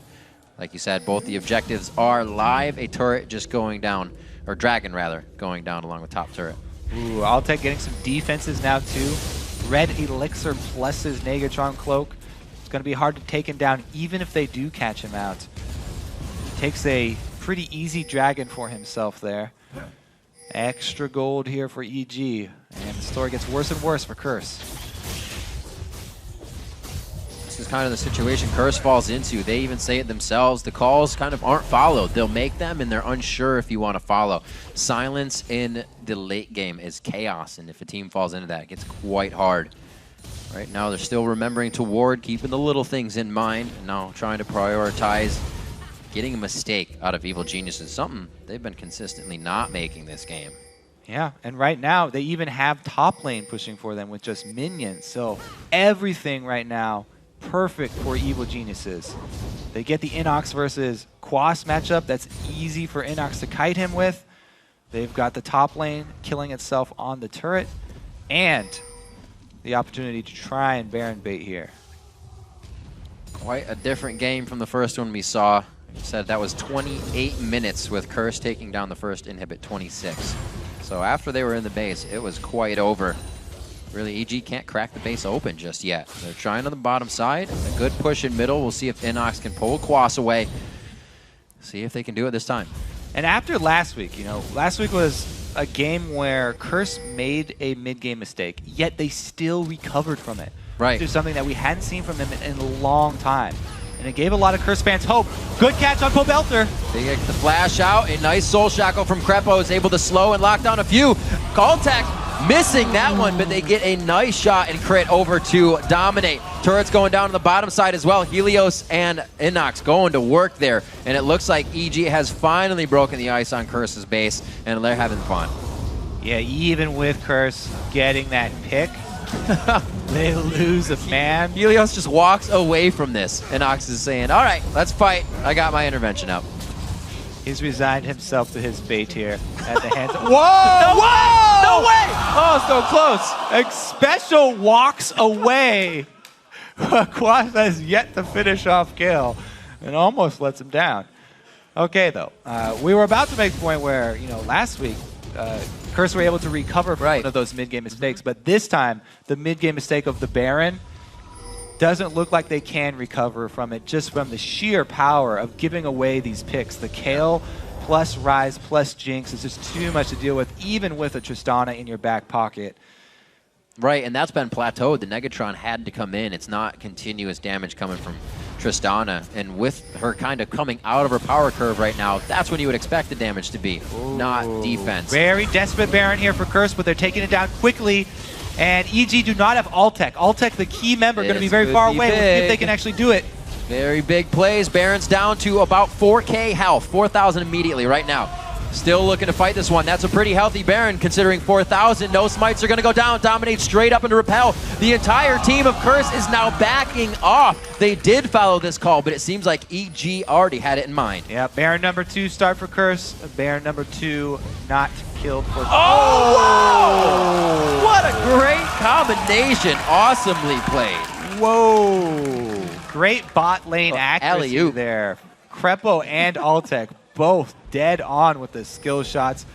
Like you said, both the objectives are live. A turret just going down, or Dragon rather, going down along the top turret. Ooh, Altec getting some defenses now too. Red Elixir plus his Negatron Cloak. It's going to be hard to take him down even if they do catch him out. Takes a pretty easy Dragon for himself there. Extra gold here for EG, and the story gets worse and worse for Curse. This is kind of the situation Curse falls into. They even say it themselves. The calls kind of aren't followed. They'll make them, and they're unsure if you want to follow. Silence in the late game is chaos, and if a team falls into that, it gets quite hard. Right now, they're still remembering to ward, keeping the little things in mind, and now trying to prioritize getting a mistake out of Evil Geniuses, something they've been consistently not making this game. Yeah, and right now, they even have top lane pushing for them with just minions. So everything right now, perfect for Evil Geniuses. They get the Inox versus Quas matchup. That's easy for Inox to kite him with. They've got the top lane killing itself on the turret, and the opportunity to try and Baron bait here. Quite a different game from the first one we saw. Said that was 28 minutes with Curse taking down the first inhibit 26. So after they were in the base, it was quite over. Really, EG can't crack the base open just yet. They're trying on the bottom side. A good push in middle. We'll see if Inox can pull Quas away. See if they can do it this time. And after last week, last week was a game where Curse made a mid-game mistake, yet they still recovered from it. Right. Which is something that we hadn't seen from them in a long time. And it gave a lot of Curse fans hope. Good catch on Pobelter. They get the flash out. A nice soul shackle from Crepo is able to slow and lock down a few. Caltech missing that one, but they get a nice shot and crit over to dominate. Turrets going down on the bottom side as well. Helios and Inox going to work there. And it looks like EG has finally broken the ice on Curse's base, and they're having fun. Yeah, even with Curse getting that pick, they lose a man. Helios just walks away from this. Inox is saying, all right, let's fight. I got my intervention up. He's resigned himself to his fate here at the hands of... Whoa! No way! No way! Oh, so close. Special walks away. Quas has yet to finish off Gale and almost lets him down. Okay, though. We were about to make the point where, last week, Curse were able to recover from one of those mid-game mistakes, but this time, the mid-game mistake of the Baron doesn't look like they can recover from it just from the sheer power of giving away these picks. The Kale plus Ryze plus Jinx is just too much to deal with, even with a Tristana in your back pocket. Right, and that's been plateaued. The Negatron had to come in. It's not continuous damage coming from Tristana. And with her kind of coming out of her power curve right now, that's when you would expect the damage to be, not defense. Very desperate Baron here for Curse, but they're taking it down quickly. And EG do not have Altec. Altec, the key member, going to be very far away. We'll see if they can actually do it. Very big plays. Baron's down to about 4K health, 4,000 immediately right now. Still looking to fight this one. That's a pretty healthy Baron considering 4,000. No smites are going to go down. Dominate straight up into Repel. The entire team of Curse is now backing off. They did follow this call, but it seems like EG already had it in mind. Yeah, Baron number 2 start for Curse. Baron number 2 not killed for... Oh, wow! What a great combination. Awesomely played. Whoa. Great bot lane accuracy alley-oop there. Crepo and Altec both dead on with the skill shots.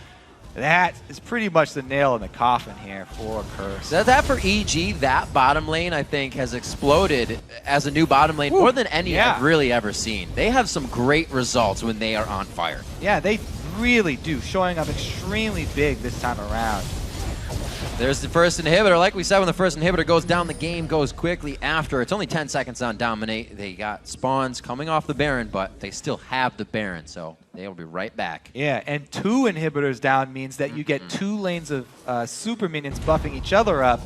That is pretty much the nail in the coffin here for Curse. That for EG, that bottom lane, I think, has exploded as a new bottom lane more than any I've really ever seen. They have some great results when they are on fire. Yeah, they really do, showing up extremely big this time around. There's the first inhibitor. Like we said, when the first inhibitor goes down, the game goes quickly after. It's only 10 seconds on Dominate. They got spawns coming off the Baron, but they still have the Baron, so they'll be right back. Yeah, and 2 inhibitors down means that you get 2 lanes of super minions buffing each other up.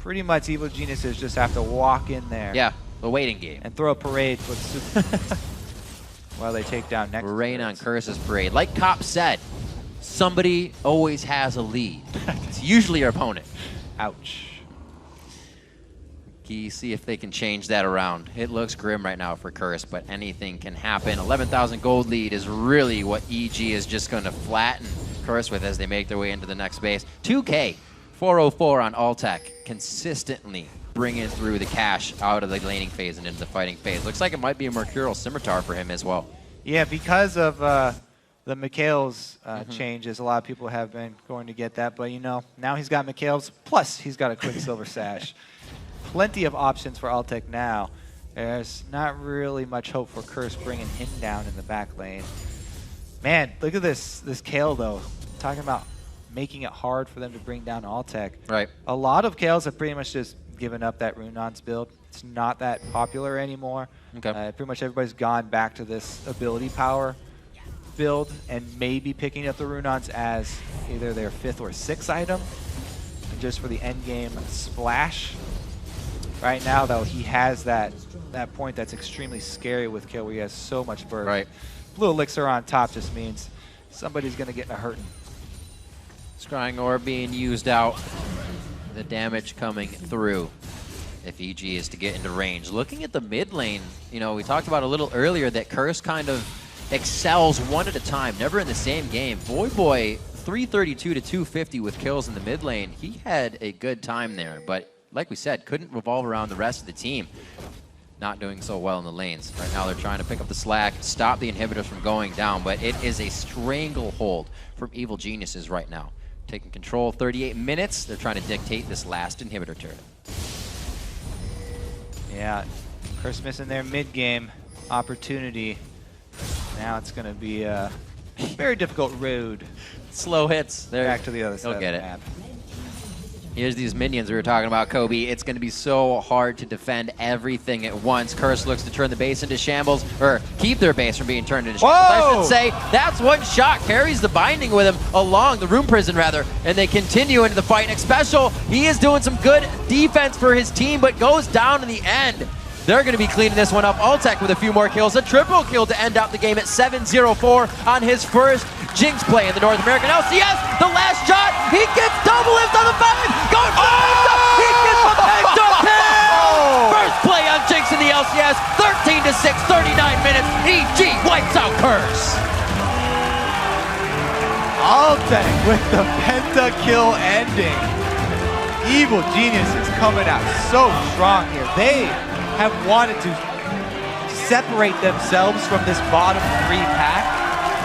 Pretty much Evil Geniuses just have to walk in there. Yeah, the waiting game. And throw a parade for the super while they take down next. Rain on Curse's parade. Like Cop said, somebody always has a lead. It's usually your opponent. Ouch. See if they can change that around. It looks grim right now for Curse, but anything can happen. 11,000 gold lead is really what EG is just going to flatten Curse with as they make their way into the next base. 2K, 404 on Altec, consistently bringing through the cash out of the laning phase and into the fighting phase. Looks like it might be a Mercurial Scimitar for him as well. Yeah, because of the Mikhail's changes, a lot of people have been going to get that. But, you know, now he's got Mikhail's, plus he's got a Quicksilver Sash. Plenty of options for Altec now. There's not really much hope for Curse bringing him down in the back lane. Man, look at this Kayle, though. Talking about making it hard for them to bring down Altec. Right. A lot of Kales have pretty much just given up that Runon's build. It's not that popular anymore. Okay. Pretty much everybody's gone back to this ability power build and maybe picking up the Runons as either their 5th or 6th item. And just for the end game splash. Right now, though, he has that point that's extremely scary with Kayle, where he has so much burst. Right. Blue Elixir on top just means somebody's going to get in a hurting. Scrying Orb being used out. The damage coming through if EG is to get into range. Looking at the mid lane, you know, we talked about a little earlier that Curse kind of excels one at a time, never in the same game. Boy, 332 to 250 with kills in the mid lane. He had a good time there, but like we said, couldn't revolve around the rest of the team. Not doing so well in the lanes. Right now they're trying to pick up the slack, stop the inhibitors from going down, but it is a stranglehold from Evil Geniuses right now. Taking control, 38 minutes. They're trying to dictate this last inhibitor turret. Yeah, Curse missing their mid-game opportunity. Now it's going to be a very difficult road. Slow hits. They're back to the other side They'll get of it. the map. Here's these minions we were talking about, Kobe. It's going to be so hard to defend everything at once. Curse looks to turn the base into shambles, or keep their base from being turned into shambles. I should say, that's one shot. Carries the binding with him along, the room prison rather, and they continue into the fight. Next special, he is doing some good defense for his team, but goes down in the end. They're going to be cleaning this one up. Altec with a few more kills. A triple kill to end out the game at 7-0-4 on his first Jinx play in the North American LCS. The last shot, he gets double lift on the 5. Going for the he gets the pentakill! First play on Jinx in the LCS. 13-6, 39 minutes. EG wipes out Curse. Altec with the pentakill ending. Evil Genius is coming out so strong here. They have wanted to separate themselves from this bottom 3 pack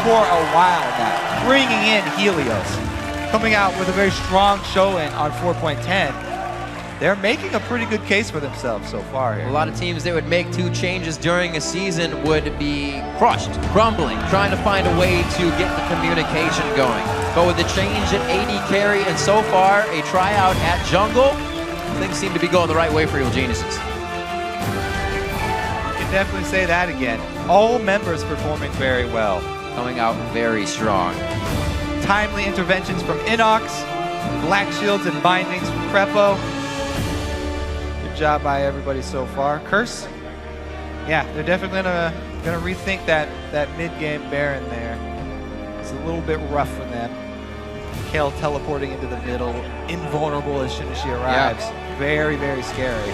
for a while now, bringing in Helios, coming out with a very strong showing on 4.10. They're making a pretty good case for themselves so far here. A lot of teams that would make 2 changes during a season would be crushed, crumbling, trying to find a way to get the communication going. But with the change at AD carry and so far a tryout at jungle, things seem to be going the right way for Evil Geniuses. Definitely say that again. All members performing very well. Coming out very strong. Timely interventions from Inox, Black Shields and Bindings from Crepo. Good job by everybody so far. Curse, yeah, they're definitely gonna rethink that mid-game Baron there. It's a little bit rough for them. Kayle teleporting into the middle, invulnerable as soon as she arrives. Yeah. Very, very scary.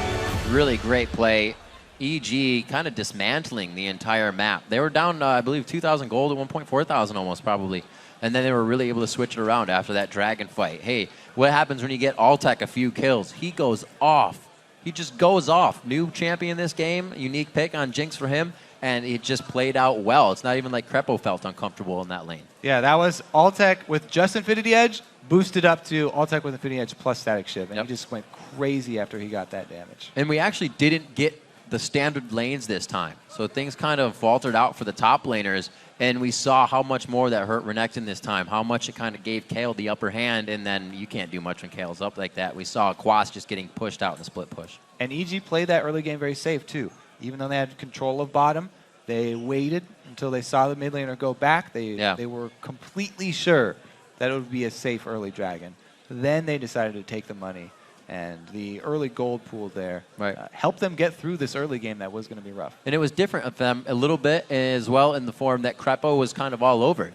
Really great play. EG kind of dismantling the entire map. They were down, I believe, 2,000 gold at 1,400 almost, probably. And then they were really able to switch it around after that dragon fight. Hey, what happens when you get Altec a few kills? He goes off. He just goes off. New champion this game, unique pick on Jinx for him, and it just played out well. It's not even like Crepo felt uncomfortable in that lane. Yeah, that was Altec with just Infinity Edge, boosted up to Altec with Infinity Edge plus Static Shiv, and he just went crazy after he got that damage. And we actually didn't get the standard lanes this time. So things kind of faltered out for the top laners, and we saw how much more that hurt Renekton this time, how much it kind of gave Kale the upper hand, and then you can't do much when Kale's up like that. We saw Quas just getting pushed out in the split push. And EG played that early game very safe, too. Even though they had control of bottom, they waited until they saw the mid laner go back. They were completely sure that it would be a safe early dragon. Then they decided to take the money. And the early gold pool there helped them get through this early game that was going to be rough. And it was different of them a little bit as well in the form that Crepo was kind of all over.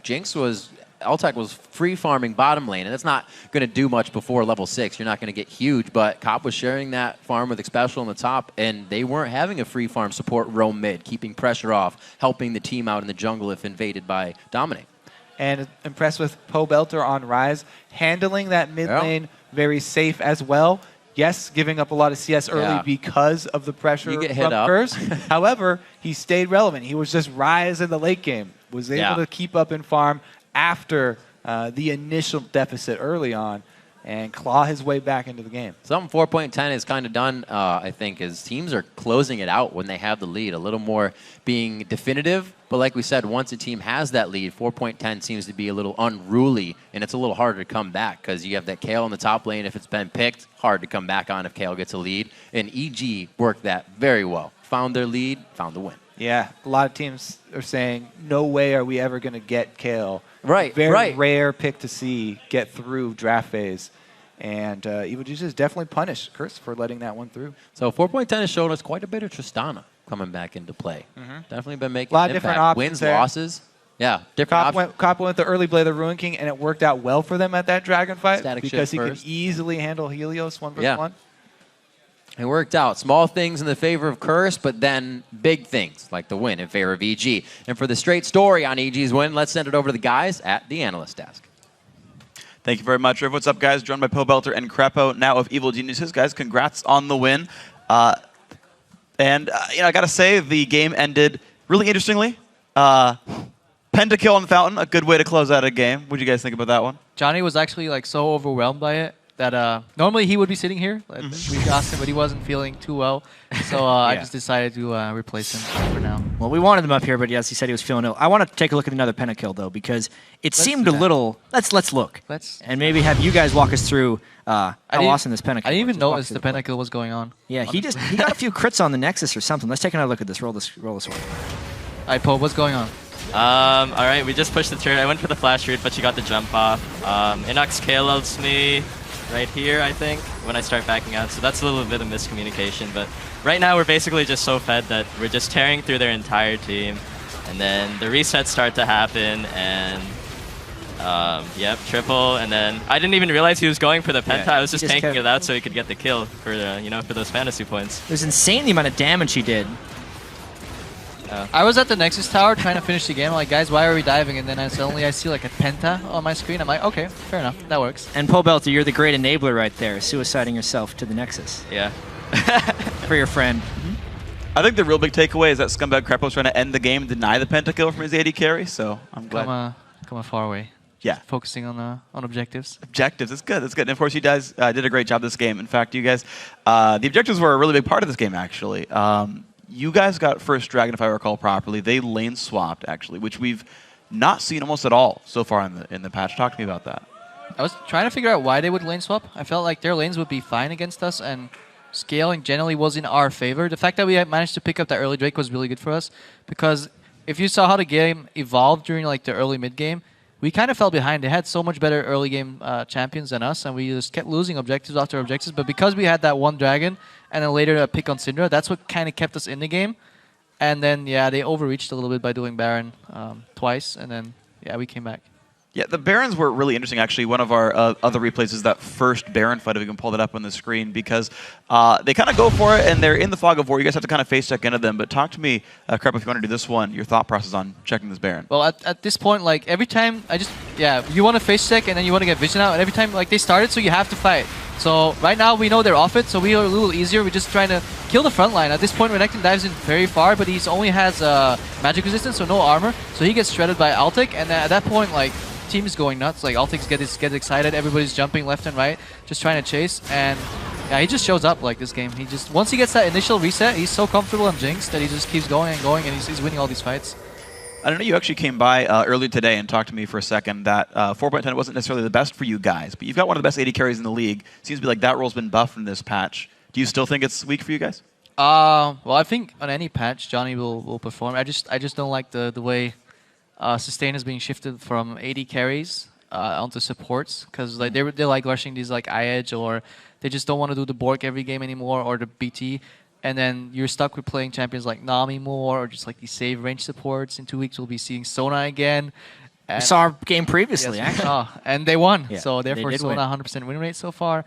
Altec was free farming bottom lane, and that's not going to do much before level 6. You're not going to get huge, but Cop was sharing that farm with Xpecial on the top, and they weren't having a free farm support roam mid, keeping pressure off, helping the team out in the jungle if invaded by Dominate. And impressed with Pobelter on Rise, handling that mid lane very safe as well. Yes, giving up a lot of CS early because of the pressure from Curse. However, he stayed relevant. He was just Rise in the late game, was able to keep up in farm after the initial deficit early on and claw his way back into the game. Something 4.10 has kind of done, I think, is teams are closing it out when they have the lead, a little more being definitive. But like we said, once a team has that lead, 4.10 seems to be a little unruly, and it's a little harder to come back because you have that Kale in the top lane. If it's been picked, hard to come back on if Kale gets a lead. And EG worked that very well. Found their lead, found the win. Yeah, a lot of teams are saying, no way are we ever going to get Kale. Right, Very rare pick to see get through draft phase. And Evil Jesus definitely punished Curse for letting that one through. So 4.10 has shown us quite a bit of Tristana coming back into play. Definitely been making a lot an of different impact. options Wins, there. losses. Yeah, different options. Cop went the early play of the Ruin King, and it worked out well for them at that Dragon fight Static because he shift could first. easily handle Helios 1v1. It worked out. Small things in the favor of Curse, but then big things like the win in favor of EG. And for the straight story on EG's win, let's send it over to the guys at the analyst desk. Thank you very much, Riv. What's up, guys? Joined by Pobelter and Crepo, now of Evil Geniuses. Guys, congrats on the win. I got to say, the game ended really interestingly. Pentakill on the Fountain, a good way to close out a game. What do you guys think about that one? Johnny was actually like so overwhelmed by it that normally he would be sitting here. Like, we asked him, but he wasn't feeling too well. So I just decided to replace him for now. Well, we wanted him up here, but yes, he said he was feeling ill. I want to take a look at another pentakill, though, because it seemed a little... Let's look. And maybe have you guys walk us through how awesome this pentakill was. I didn't even notice the pentakill was going on. Yeah, he got a few crits on the Nexus or something. Let's take another look at this. Roll this one. All right, Pope, what's going on? All right, we just pushed the turret. I went for the flash route, but she got the jump off. Inox KL'd me right here, I think, when I start backing out. So that's a little bit of miscommunication. But right now, we're basically just so fed that we're just tearing through their entire team. And then the resets start to happen, and triple. And then I didn't even realize he was going for the penta. I was just tanking it out so he could get the kill for for those fantasy points. It was insane the amount of damage he did. I was at the Nexus Tower trying to finish the game. I'm like, guys, why are we diving? And then suddenly I see like a penta on my screen. I'm like, okay, fair enough. That works. And Pobelter, you're the great enabler right there, suiciding yourself to the Nexus. Yeah. For your friend. I think the real big takeaway is that Scumbag Crepo's trying to end the game and deny the pentakill from his AD carry, so I'm glad. Come far away. Yeah. Just focusing on objectives. Objectives, it's good. That's good. And of course, you guys did a great job this game. In fact, you guys, the objectives were a really big part of this game, actually. You guys got first dragon, if I recall properly. They lane swapped, actually, which we've not seen almost at all so far in the patch. Talk to me about that. I was trying to figure out why they would lane swap. I felt like their lanes would be fine against us, and scaling generally was in our favor. The fact that we had managed to pick up that early Drake was really good for us, because if you saw how the game evolved during like the early mid game, we kind of fell behind. They had so much better early game champions than us, and we just kept losing objectives after objectives. But because we had that one dragon and then later a pick on Syndra, that's what kind of kept us in the game. And then, they overreached a little bit by doing Baron twice, and then, we came back. Yeah, the Barons were really interesting, actually. One of our other replays is that first Baron fight, if we can pull that up on the screen, because they kind of go for it, and they're in the fog of war. You guys have to kind of face check into them. But talk to me, Crepo, if you want to do this one, your thought process on checking this Baron. Well, at this point, like, every time you want to face check, and then you want to get vision out, and every time, like, they started, so you have to fight. So right now, we know they're off it, so we are a little easier. We're just trying to kill the front line. At this point, Renekton dives in very far, but he only has magic resistance, so no armor. So he gets shredded by Altic, and at that point, like, team is going nuts. Like, Altix gets excited. Everybody's jumping left and right, just trying to chase. And Yeah, he just shows up like this game. He just once he gets that initial reset, he's so comfortable on Jinx that he just keeps going and going, and he's winning all these fights. I don't know, you actually came by earlier today and talked to me for a second that 4.10 wasn't necessarily the best for you guys, but you've got one of the best AD carries in the league. Seems to be like that role's been buffed in this patch. Do you still think it's weak for you guys? Well, I think on any patch, Johnny will perform. I just don't like the way sustain is being shifted from AD carries onto supports, because like they like rushing these like eye-edge, or they just don't want to do the Bork every game anymore, or the BT. And then you're stuck with playing champions like Nami more, or just like these save range supports. In 2 weeks, we'll be seeing Sona again. We saw our game previously, yes, actually. and they won. Yeah, so therefore, they did Sona win. 100% win rate so far.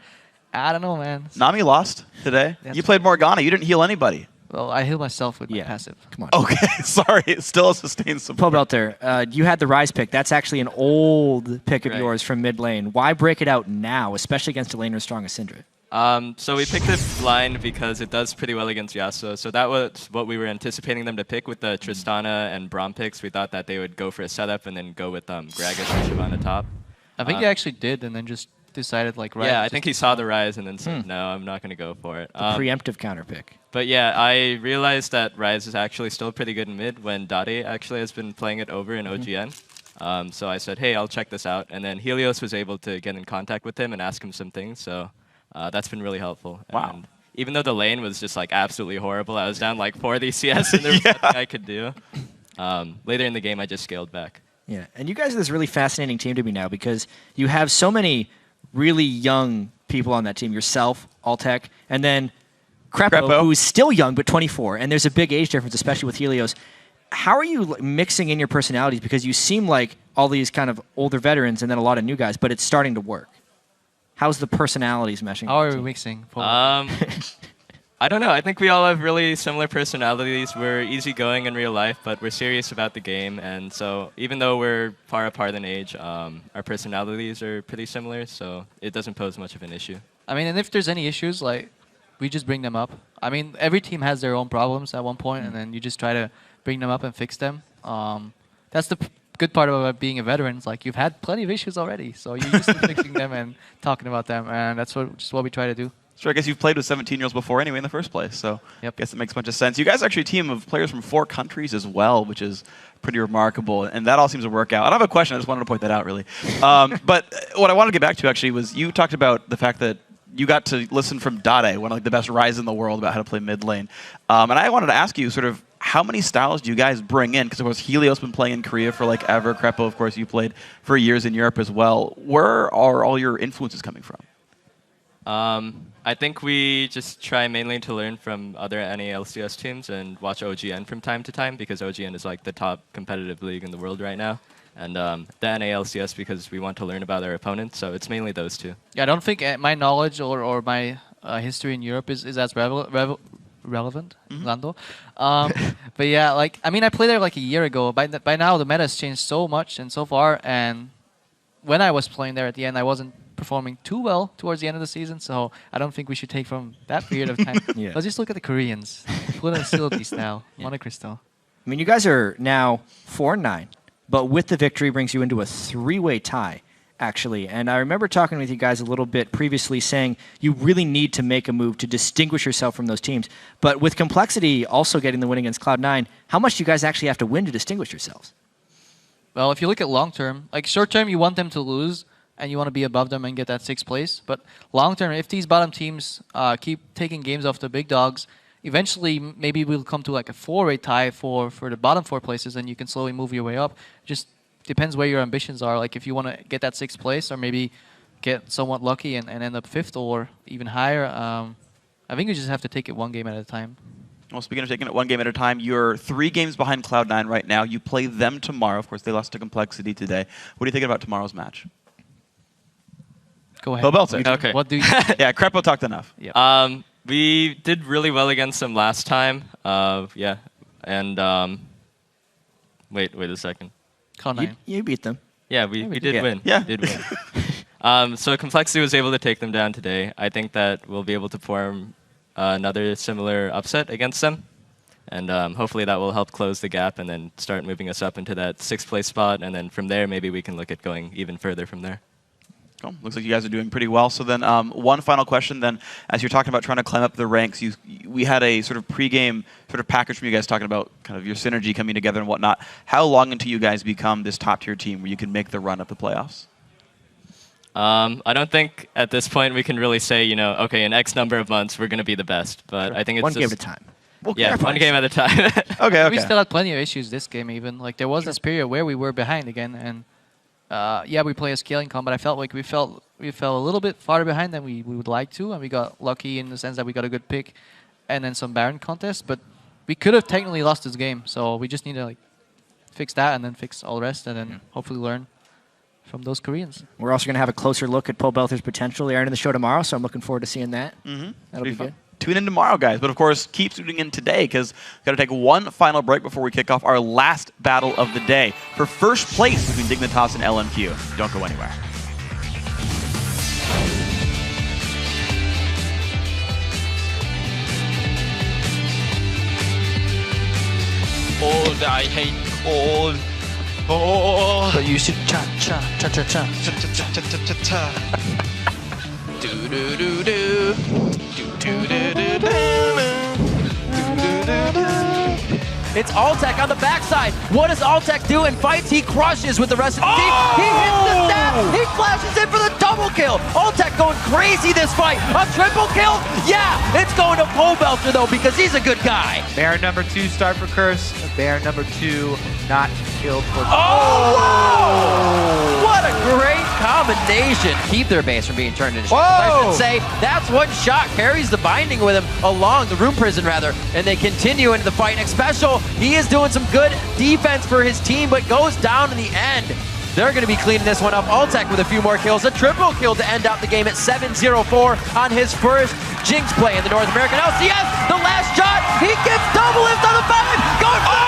I don't know, man. Nami lost today. That's You played Morgana. You didn't heal anybody. Well, I heal myself with my passive. Come on. Okay, sorry. It's still a sustained support. Pobelter, you had the Rise pick. That's actually an old pick of Right. yours from mid lane. Why break it out now, especially against a laner as strong as Syndra? So we picked this line because it does pretty well against Yasuo. So that was what we were anticipating them to pick with the Tristana and Braum picks. We thought that they would go for a setup and then go with Gragas and Shyvana top. I think they actually did, and then just decided like right. Yeah, I think he saw the Rise and then said, no, I'm not going to go for it. Preemptive counter pick. But yeah, I realized that Rise is actually still pretty good in mid when Dade actually has been playing it over in OGN. So I said, hey, I'll check this out. And then Helios was able to get in contact with him and ask him some things. So that's been really helpful. Wow. And even though the lane was just like absolutely horrible, I was down like 4 DCS and there was nothing I could do. Later in the game, I just scaled back. Yeah, and you guys are this really fascinating team to me now because you have so many really young people on that team. Yourself, Altec, and then Crepo, who's still young but 24, and there's a big age difference, especially with Helios. How are you mixing in your personalities? Because you seem like all these kind of older veterans and then a lot of new guys, but it's starting to work. How's the personalities meshing? How are we mixing? I don't know. I think we all have really similar personalities. We're easygoing in real life, but we're serious about the game. And so even though we're far apart in age, our personalities are pretty similar, so it doesn't pose much of an issue. I mean, and if there's any issues, like, we just bring them up. I mean, every team has their own problems at one point, and then you just try to bring them up and fix them. That's the good part about being a veteran. It's like, you've had plenty of issues already, so you're used to fixing them and talking about them, and that's just what we try to do. Sure, I guess you've played with 17-year-olds before anyway in the first place, so I guess it makes a bunch of sense. You guys are actually a team of players from 4 countries as well, which is pretty remarkable, and that all seems to work out. I don't have a question, I just wanted to point that out, really. But what I wanted to get back to, actually, was you talked about the fact that you got to listen from Dade, one of the best Rise in the world, about how to play mid lane. And I wanted to ask you, sort of, how many styles do you guys bring in? Because, of course, Helios been playing in Korea for like ever. Crepo, of course, you played for years in Europe as well. Where are all your influences coming from? I think we just try mainly to learn from other NA LCS teams and watch OGN from time to time because OGN is like the top competitive league in the world right now. And the NA LCS because we want to learn about our opponents, so it's mainly those two. Yeah, I don't think my knowledge or my history in Europe is as relevant, Lando. But yeah, like, I mean, I played there like a year ago. By now, the meta has changed so much and so far, and when I was playing there at the end, I wasn't performing too well towards the end of the season, so I don't think we should take from that period of time. Let's just look at the Koreans. Full facilities now, Monocrystal. I mean, you guys are now 4-9, but with the victory brings you into a 3-way tie, actually. And I remember talking with you guys a little bit previously saying you really need to make a move to distinguish yourself from those teams. But with Complexity also getting the win against Cloud9, how much do you guys actually have to win to distinguish yourselves? Well, if you look at long term, like short term, you want them to lose, and you want to be above them and get that 6th place. But long term, if these bottom teams keep taking games off the big dogs, eventually maybe we'll come to like a 4-way tie for the bottom 4 places, and you can slowly move your way up. Just depends where your ambitions are. Like if you want to get that 6th place or maybe get somewhat lucky and end up 5th or even higher, I think you just have to take it one game at a time. Well, speaking of taking it one game at a time, you're 3 games behind Cloud9 right now. You play them tomorrow. Of course, they lost to Complexity today. What are you thinking about tomorrow's match? Go ahead. Pobelter. Okay. What do you Yeah, Crepo talked enough. Yeah. We did really well against them last time. Yeah. And wait a second. Cloud9. You beat them. Yeah, we did win. Yeah. We did win. So Complexity was able to take them down today. I think that we'll be able to form another similar upset against them. And hopefully that will help close the gap and then start moving us up into that 6th place spot. And then from there, maybe we can look at going even further from there. Cool. Looks like you guys are doing pretty well. So then one final question then, as you're talking about trying to climb up the ranks, we had a sort of pregame sort of package from you guys talking about kind of your synergy coming together and whatnot. How long until you guys become this top-tier team where you can make the run up the playoffs? I don't think at this point we can really say, okay, in X number of months we're going to be the best. But I think it's one just game at a time. Yeah, one game at a time. Okay. We still had plenty of issues this game even. Like there was this period where we were behind again, and yeah, we play a scaling comp, but I felt like we fell a little bit farther behind than we would like to, and we got lucky in the sense that we got a good pick and then some Baron contests, but we could have technically lost this game, so we just need to fix that and then fix all the rest and then hopefully learn from those Koreans. We're also going to have a closer look at Paul Belther's potential later in the show tomorrow, so I'm looking forward to seeing that. That'll be good. Tune in tomorrow, guys. But, of course, keep tuning in today because we've got to take one final break before we kick off our last battle of the day for first place between Dignitas and LMQ. Don't go anywhere. Cold, I hate cold. Oh. But you should cha-cha-cha-cha-cha. Cha-cha-cha-cha-cha-cha. Do-do-do-do. Do-do-do-do-do. It's Altec on the backside. What does Altec do in fights? He crushes with the rest of the team. He hits the stab. He flashes in for the double kill. Altec going crazy this fight. A triple kill? Yeah, it's going to Pole Belter though because he's a good guy. Bear number 2 start for Curse. Bear number 2 not killed for. Oh! Wow! What a great combination. Keep their base from being turned into shields. I should say that's one shot. Carries the binding with him along the room prison rather, and they continue into the fight. Next special, he is doing some good defense for his team, but goes down in the end. They're going to be cleaning this one up. Altec with a few more kills. A triple kill to end out the game at 7-0-4 on his first Jinx play in the North American LCS. The last shot, he gets double lift on the 5. Going for the